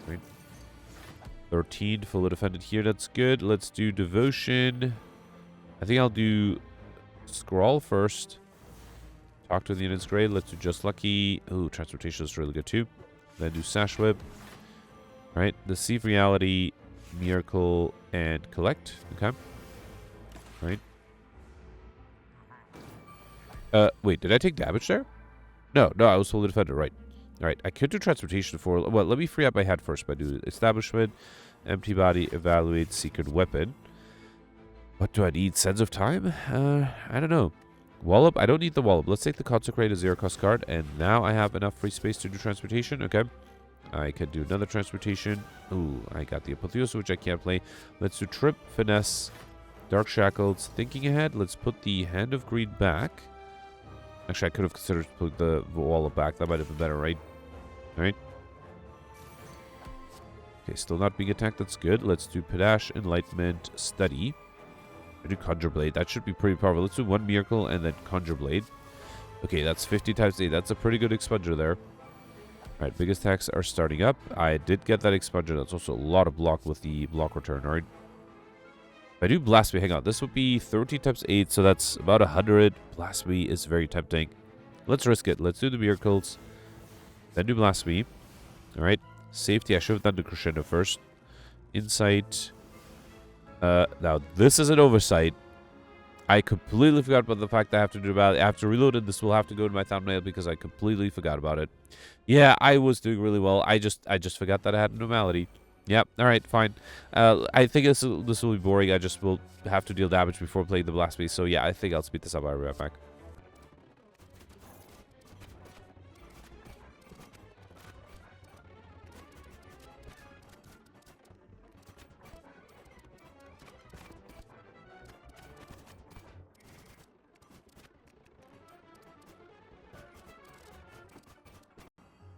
Right. 13, fully defended here, that's good. Let's do Devotion. I think I'll do Scrawl first. Talk to the Unit's great. Let's do Just Lucky. Ooh, Transportation is really good too. Then do Sash Whip. Right. Deceive Reality, Miracle, and Collect. Okay. Right. Wait, did I take damage there? No, I was fully defended. Right. Alright, I could do Transportation for... Well, let me free up my head first by doing Establishment, Empty Body, Evaluate, Secret Weapon. What do I need? Sense of Time? I don't know. Wallop? I don't need the Wallop. Let's take the Consecrate, a 0-cost card, and now I have enough free space to do Transportation. Okay. I can do another Transportation. Ooh, I got the Apotheosis, which I can't play. Let's do Trip, Finesse, Dark Shackles. Thinking ahead, let's put the Hand of Greed back. Actually, I could have considered putting the Wallop back. That might have been better, right? Alright. Okay, still not being attacked. That's good. Let's do Panache, Enlightenment, Study. I do Conjure Blade. That should be pretty powerful. Let's do 1 Miracle and then Conjure Blade. Okay, that's 50 times 8. That's a pretty good expunger there. Alright, biggest attacks are starting up. I did get that expunger. That's also a lot of block with the block return. Alright. If I do Blasphemy, hang on. This would be 30 times 8, so that's about 100. Blasphemy is very tempting. Let's risk it. Let's do the Miracles. Then do Blasphemy. Alright. Safety. I should have done the Crescendo first. Insight. Now, this is an oversight. I completely forgot about the fact that I have to do about it. I have to reload it. This will have to go to my thumbnail because I completely forgot about it. Yeah, I was doing really well. I just forgot that I had normality. Yep. All right. Fine. I think this will be boring. I just will have to deal damage before playing the Blasphemy. So yeah, I think I'll speed this up. I'll be right back.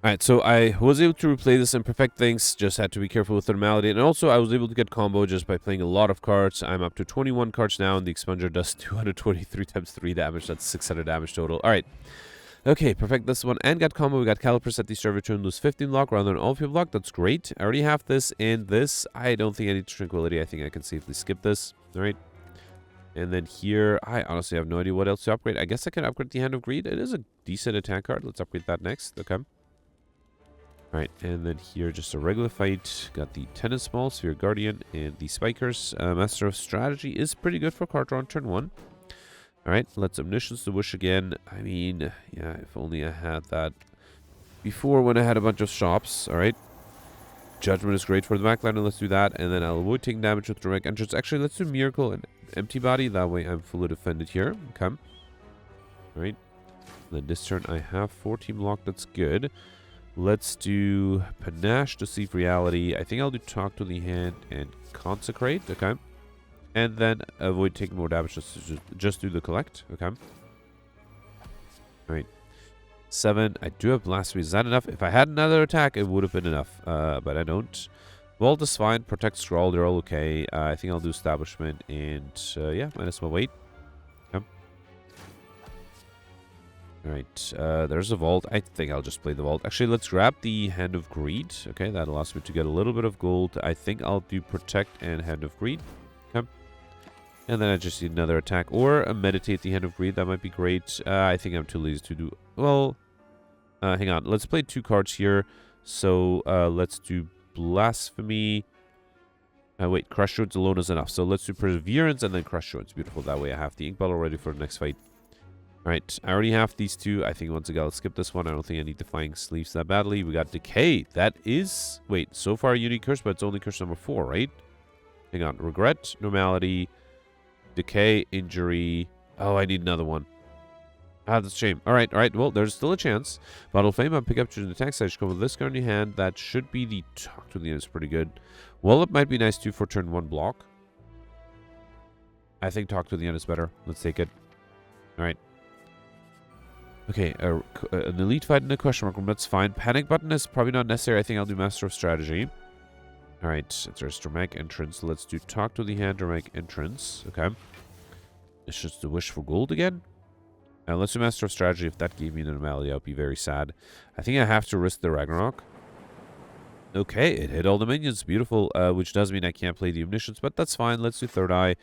Alright, so I was able to replay this and perfect things, just had to be careful with the normality, and also I was able to get combo just by playing a lot of cards. I'm up to 21 cards now, and the expunger does 223 times 3 damage, that's 600 damage total. Alright, okay, perfect this one, and got combo. We got Calipers at the start of return, lose 15 block rather than all of your block, that's great. I already have this and this. I don't think I need Tranquility, I think I can safely skip this. Alright, And then here, I honestly have no idea what else to upgrade. I guess I can upgrade the Hand of Greed. It is a decent attack card. Let's upgrade that next. Okay. Alright, and then here, just a regular fight. Got the Tennis Ball, Sphere Guardian, and the Spikers. Master of Strategy is pretty good for card draw on turn 1. Alright, let's Omniscience the Wish again. I mean, yeah, if only I had that before when I had a bunch of shops. Alright. Judgment is great for the backliner. Let's do that. And then I'll avoid taking damage with direct entrance. Actually, let's do Miracle and Empty Body. That way I'm fully defended here. Okay. Alright. Then this turn I have 14 block. That's good. Let's do Panache, Deceive Reality. I think I'll do Talk to the Hand and Consecrate. Okay. And then avoid taking more damage. Just do the Collect. Okay. Alright. 7. I do have Blasphemy. Is that enough? If I had another attack, it would have been enough. But I don't. Vault is fine. Protect, Scroll. They're all okay. I think I'll do Establishment. And yeah, minus my weight. Okay. Alright, there's a Vault. I think I'll just play the Vault. Actually, let's grab the Hand of Greed. Okay, that allows me to get a little bit of gold. I think I'll do Protect and Hand of Greed. Okay. And then I just need another attack. Or Meditate the Hand of Greed. That might be great. I think I'm too lazy to do... Well, hang on. Let's play 2 cards here. So, let's do Blasphemy. Wait, Crush Joints alone is enough. So, let's do Perseverance and then Crush Joints. Beautiful. That way I have the Ink Bottle ready for the next fight. Alright, I already have these 2. I think once again, I'll skip this one. I don't think I need the Flying Sleeves that badly. We got Decay. That is... Wait, so far a unique curse, but it's only curse number 4, right? Hang on. Regret, Normality, Decay, Injury. Oh, I need another one. Ah, that's a shame. Alright, well, there's still a chance. Bottle of Fame, I'll pick up to the attack side. Come with this card in your hand. That should be the... Talk to the end is pretty good. Wallop might be nice too for turn 1 block. I think Talk to the end is better. Let's take it. Alright. Okay, an elite fight in a question mark room, that's fine. Panic button is probably not necessary. I think I'll do Master of Strategy. Alright, there's Dramatic Entrance. Let's do Talk to the Hand, Dramatic Entrance. Okay. It's just the Wish for Gold again. Now let's do Master of Strategy. If that gave me an anomaly, I'll be very sad. I think I have to risk the Ragnarok. Okay, it hit all the minions. Beautiful. Which does mean I can't play the Omniscience, but that's fine. Let's do Third Eye.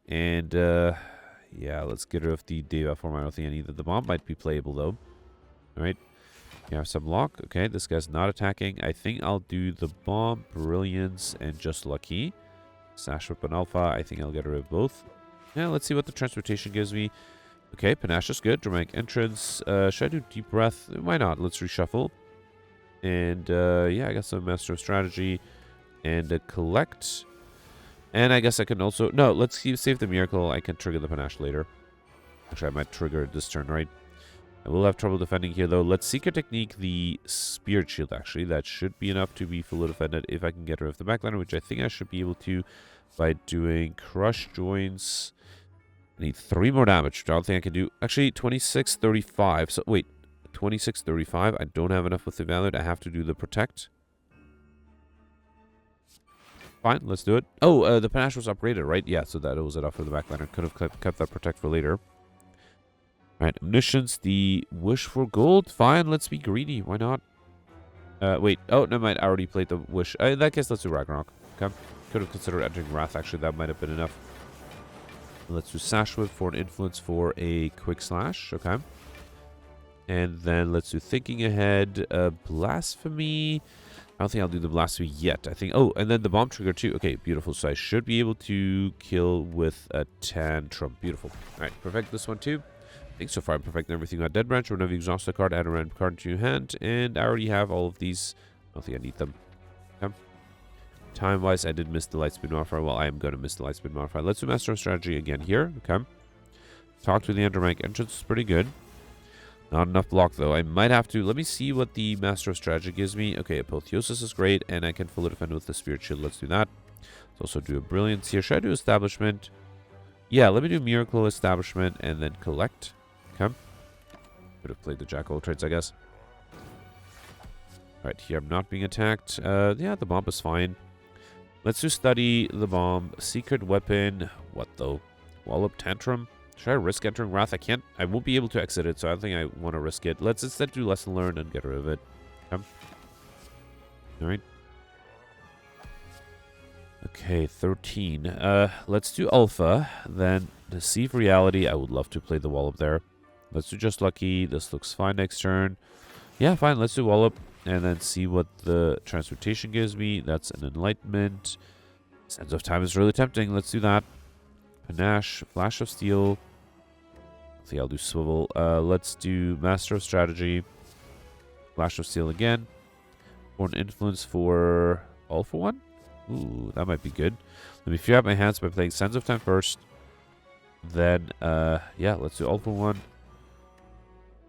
And, yeah, let's get rid of the Deva form. I don't think I need that. The bomb might be playable, though. Alright. You have some block. Okay, this guy's not attacking. I think I'll do the bomb, Brilliance, and just Lucky. Sash Whip and Alpha. I think I'll get rid of both. Yeah, let's see what the Transportation gives me. Okay, Panache is good. Dramatic Entrance. Should I do Deep Breath? Why not? Let's reshuffle. And, yeah, I got some Master of Strategy. And Collect. And I guess I can also... No, let's save the Miracle. I can trigger the Panache later. Actually, I might trigger it this turn, right? I will have trouble defending here, though. Let's Secret Technique the Spirit Shield, actually. That should be enough to be fully defended if I can get rid of the backliner, which I think I should be able to by doing Crush Joints. I need 3 more damage, which I don't think I can do. Actually, 26-35. So, wait. 26-35. I don't have enough with the Valid. I have to do the Protect. Fine, let's do it. Oh, the Panache was upgraded, right? Yeah, so that was enough for the backliner. Could have kept that Protect for later. Alright, Omniscience, the Wish for Gold. Fine, let's be greedy. Why not? Wait. Oh, never mind. I already played the Wish. In that case, let's do Ragnarok. Okay. Could have considered entering Wrath, actually. That might have been enough. Let's do Sash Whip for an influence for a Quick Slash. Okay. And then let's do Thinking Ahead. Blasphemy. I don't think I'll do the Blasphemy yet. I think... Oh, and then the Bomb Trigger too. Okay, beautiful. So I should be able to kill with a Tantrum. Beautiful. Alright, perfect this one too. I think so far I'm perfecting everything on Dead Branch. Whenever you exhaust a card, add a random card into your hand. And I already have all of these. I don't think I need them. Okay. Time-wise, I did miss the Lightspeed modifier. Well, I am going to miss the Lightspeed modifier. Let's do Master of Strategy again here. Okay. Talk to the Dramatic Entrance is pretty good. Not enough block, though. I might have to... Let me see what the Master of Strategy gives me. Okay, Apotheosis is great, and I can fully defend with the Spirit Shield. Let's do that. Let's also do a Brilliance here. Should I do Establishment? Yeah, let me do Miracle, Establishment, and then Collect. Okay. Could have played the Jack of all trades, I guess. Alright, here I'm not being attacked. Yeah, the bomb is fine. Let's do Study the Bomb. Secret Weapon. What, though? Wallop Tantrum. Should I risk entering Wrath? I can't. I won't be able to exit it, so I don't think I want to risk it. Let's instead do Lesson Learned and get rid of it. Okay. Alright. Okay, 13. Let's do Alpha. Then Deceive Reality. I would love to play the Wallop there. Let's do Just Lucky. This looks fine next turn. Yeah, fine. Let's do Wallop and then see what the Transmutation gives me. That's an Enlightenment. Sands of Time is really tempting. Let's do that. Panache. Flash of Steel. I think I'll do Swivel. Let's do Master of Strategy. Flash of Steel again. Foreign Influence for all for one? Ooh, that might be good. Let me free out my hands by playing Sands of Time first. Then, yeah, let's do all for one.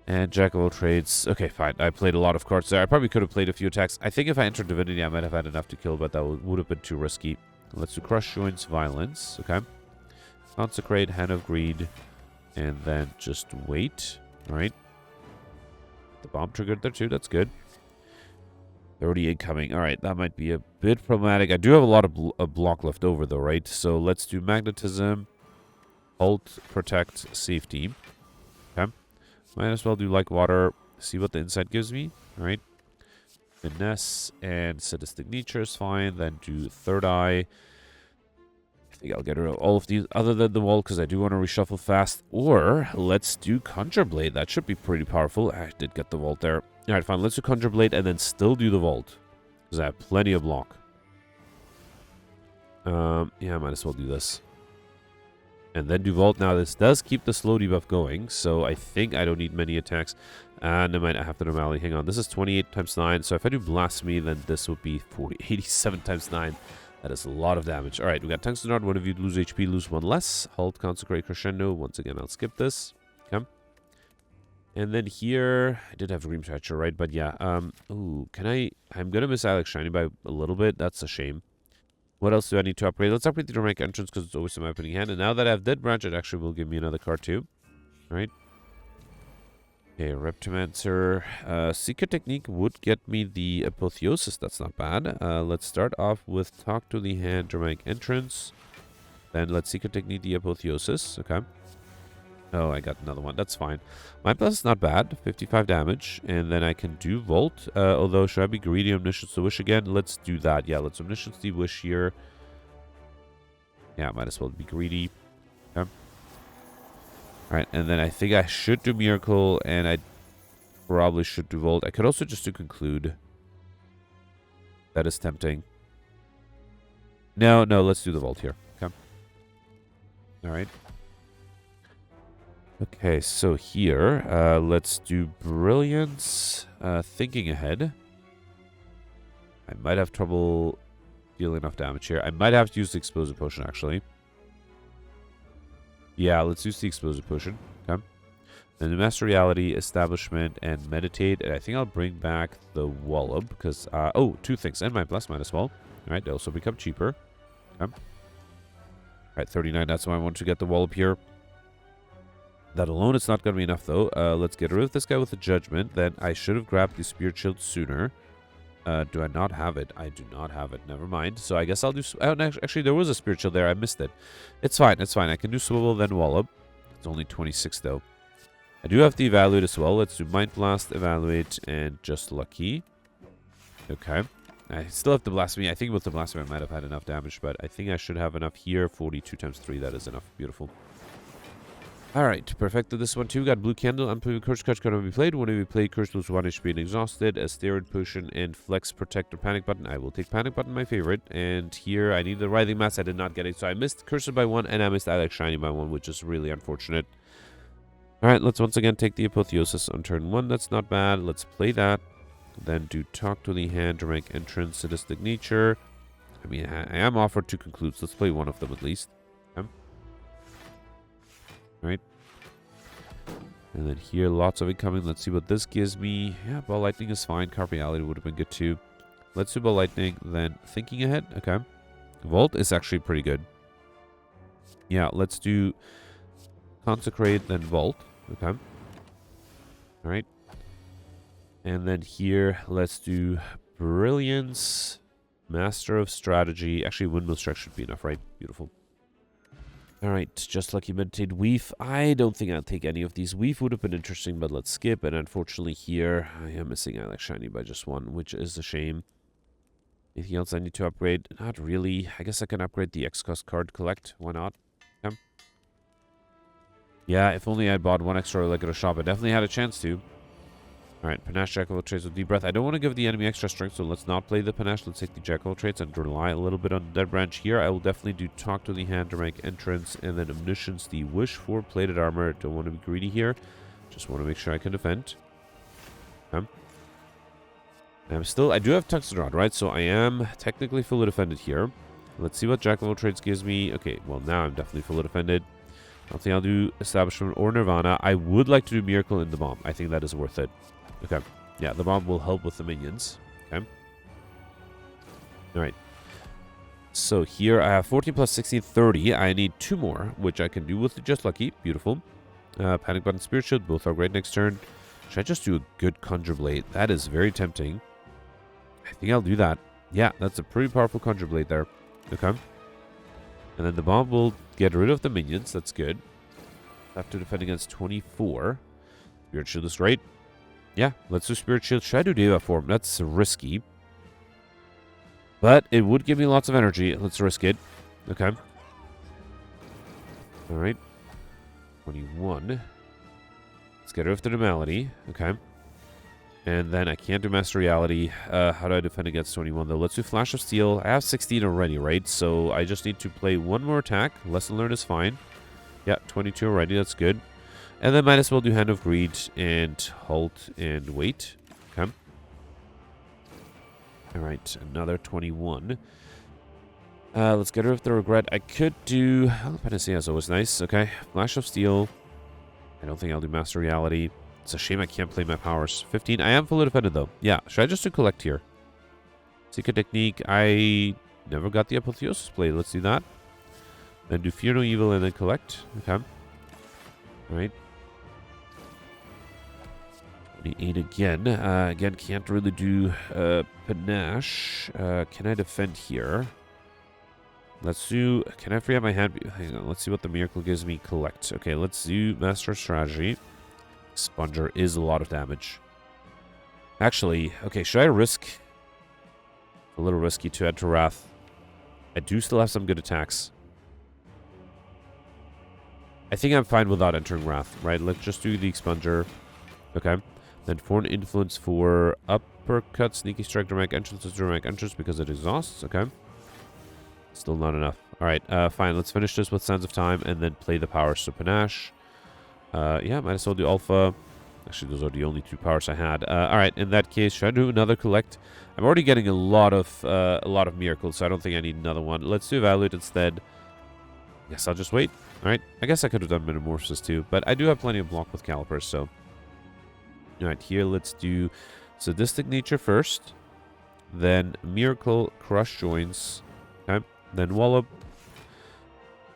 And Jack of all trades. Okay, fine. I played a lot of cards there. I probably could have played a few attacks. I think if I entered Divinity, I might have had enough to kill, but that would have been too risky. Let's do Crush Joints, Violence. Okay. Consecrate, Hand of Greed. And then just wait. Alright. The bomb triggered there too. That's good. 30 incoming. Alright, that might be a bit problematic. I do have a lot of block left over though, right? So let's do Magnetism. Halt, Protect, Safety. Okay. Might as well do Like Water. See what the inside gives me. Alright. Finesse and Sadistic Nature is fine. Then do Third Eye. I think I'll get rid of all of these other than the wall because I do want to reshuffle fast. Or let's do Conjure Blade. That should be pretty powerful. I did get the vault there. Alright, fine. Let's do Conjure Blade and then still do the vault. Because I have plenty of block. Yeah, I might as well do this. And then do Vault. Now, this does keep the slow debuff going, so I think I don't need many attacks. And I might have to normality. Hang on, this is 28 times 9, so if I do Blasphemy, then this would be 87 times 9. That is a lot of damage. Alright, we got Tungsten Rod. One of you lose HP, lose one less. Halt, Consecrate, Crescendo. Once again, I'll skip this. Okay. And then here, I did have Dream Catcher, right? But yeah, ooh, can I... I'm going to miss Alex Shiny by a little bit. That's a shame. What else do I need to upgrade? Let's upgrade the Dramatic Entrance because it's always in my opening hand. And now that I have Dead Branch, it actually will give me another card too. Alright. Okay, Reptimancer. Secret Technique would get me the Apotheosis. That's not bad. Let's start off with Talk to the Hand, Dramatic Entrance. Then let's Secret Technique the Apotheosis. Okay. Oh, I got another one. That's fine. My plus is not bad. 55 damage. And then I can do Volt. Although, should I be greedy? Omniscience the Wish again? Let's do that. Yeah, let's Omniscience the Wish here. Yeah, might as well be greedy. Okay. Alright, and then I think I should do Miracle. And I probably should do Volt. I could also just do Conclude. That is tempting. No, let's do the Volt here. Okay. Alright. Okay, so here, let's do Brilliance, Thinking Ahead. I might have trouble dealing enough damage here. I might have to use the Explosive Potion, actually. Yeah, let's use the Explosive Potion. Okay. Then the Master Reality, Establishment, and Meditate. And I think I'll bring back the Wallop, because, oh, two things. And my Bless might as well. Alright, they also become cheaper. Okay. Alright, 39, that's why I want to get the Wallop here. That alone is not going to be enough, though. Let's get rid of this guy with a Judgment. Then I should have grabbed the Spirit Shield sooner. Do I not have it? I do not have it. Never mind. So I guess I'll do... Oh, actually, there was a Spirit Shield there. I missed it. It's fine. It's fine. I can do Swivel, then Wallop. It's only 26, though. I do have to Evaluate as well. Let's do Mind Blast, Evaluate, and Just Lucky. Okay. I still have to Blasphemy. I think with the Blasphemy I might have had enough damage, but I think I should have enough here. 42 times 3. That is enough. Beautiful. Alright, perfected this one too. Got Blue Candle, Unplayable Curse card can be played. Whenever you play Curse, lose 1 HP and exhausted. A Steroid Potion and Flex Protector Panic Button. I will take Panic Button, my favorite. And here I need the Writhing Mass. I did not get it, so I missed Curse by 1 and I missed Alex Shiny by 1, which is really unfortunate. Alright, let's once again take the Apotheosis on turn 1. That's not bad. Let's play that. Then do Talk to the Hand, Dramatic Entrance, Sadistic Nature. I mean, I am offered 2 concludes. Let's play one of them at least. Okay. Alright. And then here, lots of incoming. Let's see what this gives me. Yeah, Ball Lightning is fine. Carp Reality would have been good too. Let's do Ball Lightning, then Thinking Ahead. Okay. Vault is actually pretty good. Yeah, let's do Consecrate, then Vault. Okay. Alright. And then here, let's do Brilliance, Master of Strategy. Actually, Windmill Strike should be enough, right? Beautiful. Alright, Just Lucky, Meditate, Weave. I don't think I'll take any of these. Weave would have been interesting, but let's skip. And unfortunately here, I am missing Alex Shiny by just 1, which is a shame. Anything else I need to upgrade? Not really. I guess I can upgrade the X-Cost card collect. Why not? Okay. Yeah, if only I'd bought one extra relic at a shop. I definitely had a chance to. Alright, Panache, Jack of all trades with Deep Breath. I don't want to give the enemy extra strength, so let's not play the Panache. Let's take the Jack of all trades and rely a little bit on the Dead Branch here. I will definitely do Talk to the Hand to make entrance, and then Omniscience, the Wish for Plated Armor. Don't want to be greedy here. Just want to make sure I can defend. Okay. I do have Tuxedo Rod, right? So I am technically fully defended here. Let's see what Jack of all trades gives me. Okay, well now I'm definitely fully defended. I don't think I'll do Establishment or Nirvana. I would like to do Miracle in the Bomb. I think that is worth it. Okay. Yeah, the bomb will help with the minions. Okay. Alright. So here I have 14 plus 16, 30. I need 2 more, which I can do with Just Lucky. Beautiful. Panic Button, Spirit Shield. Both are great next turn. Should I just do a good Conjure Blade? That is very tempting. I think I'll do that. Yeah, that's a pretty powerful Conjure Blade there. Okay. And then the bomb will get rid of the minions. That's good. I have to defend against 24. Spirit Shield is great. Yeah, let's do Spirit Shield. Should I do Deva Form? That's risky. But it would give me lots of energy. Let's risk it. Okay. Alright. 21. Let's get rid of the Normality. Okay. And then I can't do Master Reality. How do I defend against 21 though? Let's do Flash of Steel. I have 16 already, right? So I just need to play one more attack. Lesson learned is fine. Yeah, 22 already. That's good. And then might as well do Hand of Greed and Halt and Wait. Okay. Alright, another 21. Let's get rid of the Regret. I could do... Panacea is always nice. Okay. Flash of Steel. I don't think I'll do Master Reality. It's a shame I can't play my powers. 15. I am fully defended though. Yeah. Should I just do Collect here? Secret Technique. I never got the Apotheosis blade. Let's do that. Then do Fear No Evil and then Collect. Okay. Alright. 28 again. Again, can't really do Panache. Can I defend here? Let's do... Can I free up my hand? Hang on. Let's see what the Miracle gives me. Collect. Okay, let's do Master Strategy. Expunger is a lot of damage. Actually, okay, should I risk... A little risky to add to Wrath. I do still have some good attacks. I think I'm fine without entering Wrath, right? Let's just do the Expunger. Okay. Then Foreign Influence for Uppercut, Sneaky Strike, Dramatic Entrance is Dramatic Entrance because it exhausts. Okay. Still not enough. Alright, fine. Let's finish this with Sands of Time and then play the powers. So Panache. Yeah, might as well do Alpha. Actually, those are the only 2 powers I had. Alright, in that case, should I do another Collect? I'm already getting a lot of miracles, so I don't think I need another one. Let's do Evaluate instead. Yes, I'll just wait. Alright, I guess I could have done Metamorphosis too, but I do have plenty of block with Calipers, so... Alright, here let's do Sadistic Nature first. Then Miracle, Crush Joints. Okay, then Wallop.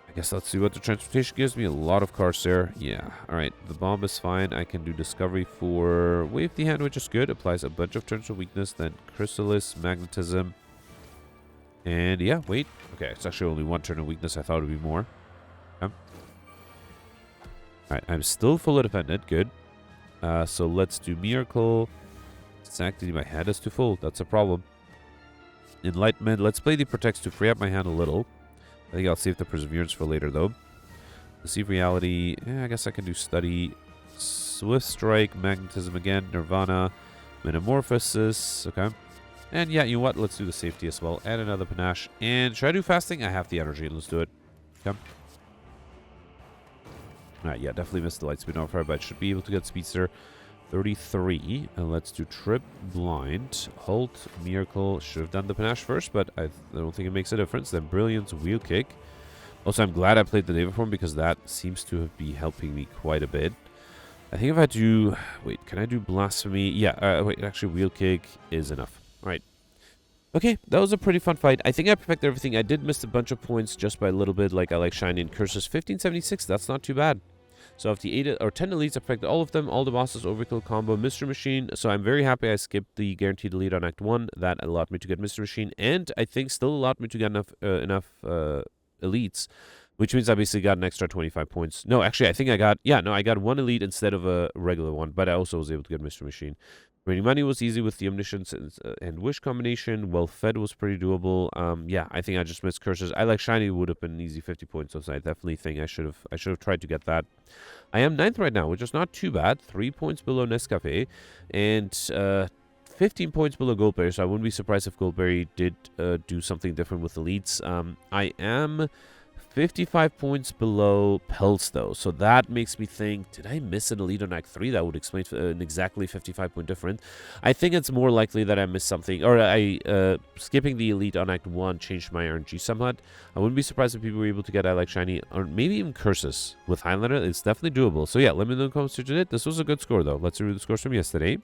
I guess let's see what the Transportation gives me. A lot of cards there. Yeah, alright. The Bomb is fine. I can do Discovery for Wave the Hand, which is good. Applies a bunch of turns of weakness. Then Chrysalis, Magnetism. And yeah, wait. Okay, it's actually only 1 turn of weakness. I thought it would be more. Okay. Alright, I'm still fully defended. Good. So let's do Miracle. Exactly, my hand is too full. That's a problem. Enlightenment. Let's play the Protects to free up my hand a little. I think I'll save the Perseverance for later, though. Deceive Reality. Yeah, I guess I can do Study. Swift Strike. Magnetism again. Nirvana. Metamorphosis. Okay. And yeah, you know what? Let's do the Safety as well. And another Panache. And should I do Fasting? I have the energy. Let's do it. Okay. Alright, yeah, definitely missed the Lightspeed modifier, but I should be able to get Speedster. 33. And let's do Trip, Blind, Halt, Miracle. Should have done the Panache first, but I don't think it makes a difference. Then Brilliance, Wheel Kick. Also, I'm glad I played the Deva Form because that seems to be helping me quite a bit. I think if I do... Wait, can I do Blasphemy? Yeah, wait, actually, Wheel Kick is enough. Alright. Okay, that was a pretty fun fight. I think I perfected everything. I did miss a bunch of points just by a little bit, like I like Shiny and Curses. 1576, that's not too bad. So of the 8 or 10 elites, I perfected all of them, all the bosses, Overkill combo, Mystery Machine. So I'm very happy I skipped the Guaranteed Elite on Act 1. That allowed me to get Mystery Machine, and I think still allowed me to get enough elites, which means I basically got an extra 25 points. No, actually, I think I got, yeah, no, I got 1 elite instead of a regular one, but I also was able to get Mystery Machine. Raining Money was easy with the Omniscience and Wish combination. Well Fed was pretty doable. Yeah, I think I just missed Curses. I like Shiny would have been an easy 50 points, so I definitely think I should have tried to get that. I am 9th right now, which is not too bad. 3 points below Nescafe, and 15 points below Goldberry, so I wouldn't be surprised if Goldberry did do something different with elites. I am 55 points below Pelts, though, so that makes me think, did I miss an elite on Act 3? That would explain an exactly 55-point difference. I think it's more likely that I missed something, or skipping the elite on Act 1 changed my RNG somewhat. I wouldn't be surprised if people were able to get I Like Shiny, or maybe even Curses with Highlander. It's definitely doable. So yeah, let me know in the comments if you did. This was a good score, though. Let's review the scores from yesterday.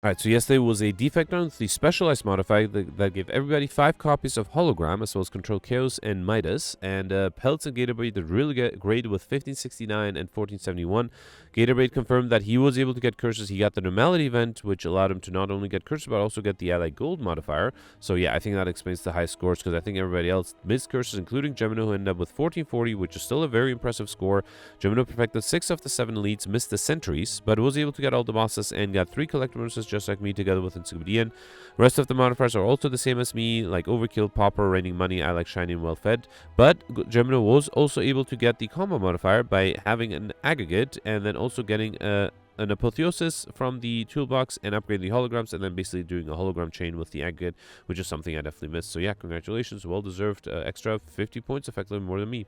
Alright, so yesterday was a defect on the specialized modifier that gave everybody 5 copies of Hologram, as well as Control Chaos and Midas. And Pelts and Gatorade did really great with 1569 and 1471. Gatorade confirmed that he was able to get Curses. He got the Normality event, which allowed him to not only get Curses, but also get the Ally Gold modifier. So yeah, I think that explains the high scores, because I think everybody else missed Curses, including Gemino, who ended up with 1440, which is still a very impressive score. Gemino perfected 6 of the 7 elites, missed the sentries, but was able to get all the bosses and got 3 collector bonuses, just like me, together with Encyclopedian. Rest of the modifiers are also the same as me, like Overkill, Popper, Raining Money, I Like Shiny, and Well Fed. But Gemino was also able to get the combo modifier by having an aggregate, and then also getting an apotheosis from the toolbox and upgrading the holograms, and then basically doing a hologram chain with the aggregate, which is something I definitely missed. So yeah, congratulations, well deserved extra 50 points, effectively more than me.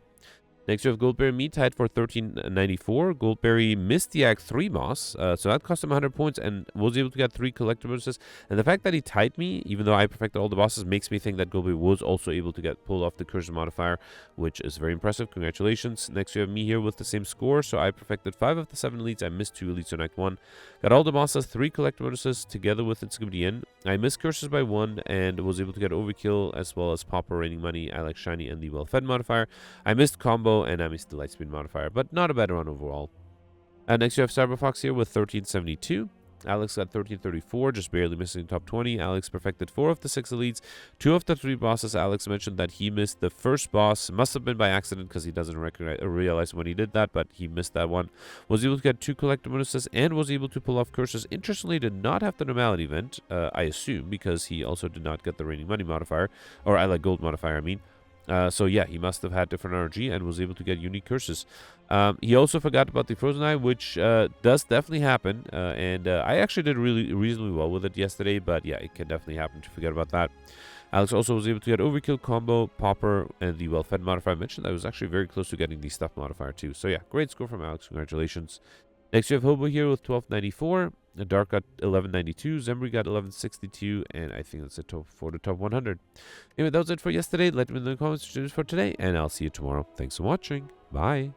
Next, you have Goldberry Me tied for 1394. Goldberry missed the Act 3 boss, so that cost him 100 points and was able to get 3 collector bonuses. And the fact that he tied me, even though I perfected all the bosses, makes me think that Goldberry was also able to pull off the Curse modifier, which is very impressive. Congratulations. Next, you have me here with the same score, so I perfected 5 of the 7 elites. I missed 2 elites on Act 1. Got all the bosses, 3 collector bonuses, together with Encyclopedian. I missed Curses by 1 and was able to get Overkill, as well as Popper, Raining Money, I Like Shiny, and the Well Fed modifier. I missed Combo, and I missed the Lightspeed modifier, but not a bad run overall. Next, you have Cyberfox here with 1372. Alex got 1334, just barely missing top 20. Alex perfected 4 of the 6 elites, 2 of the 3 bosses. Alex mentioned that he missed the first boss. Must have been by accident, because he doesn't realize when he did that, but he missed that one. Was able to get 2 collector bonuses and was able to pull off Curses. Interestingly, did not have the Normality event, I assume, because he also did not get the Raining Money modifier, or I Like Gold modifier, I mean. So yeah, he must have had different RNG and was able to get unique Curses. He also forgot about the Frozen Eye, which does definitely happen. And I actually did reasonably well with it yesterday, but yeah, it can definitely happen to forget about that. Alex also was able to get Overkill, Combo, Popper, and the Well Fed modifier. I mentioned I was actually very close to getting the Stuff modifier too. So yeah, great score from Alex. Congratulations. Next, you have Hobo here with 1294. Dark got 1192. Zembri got 1162. And I think that's it for the top 100. Anyway, that was it for yesterday. Let me know in the comments what you did for today. And I'll see you tomorrow. Thanks for watching. Bye.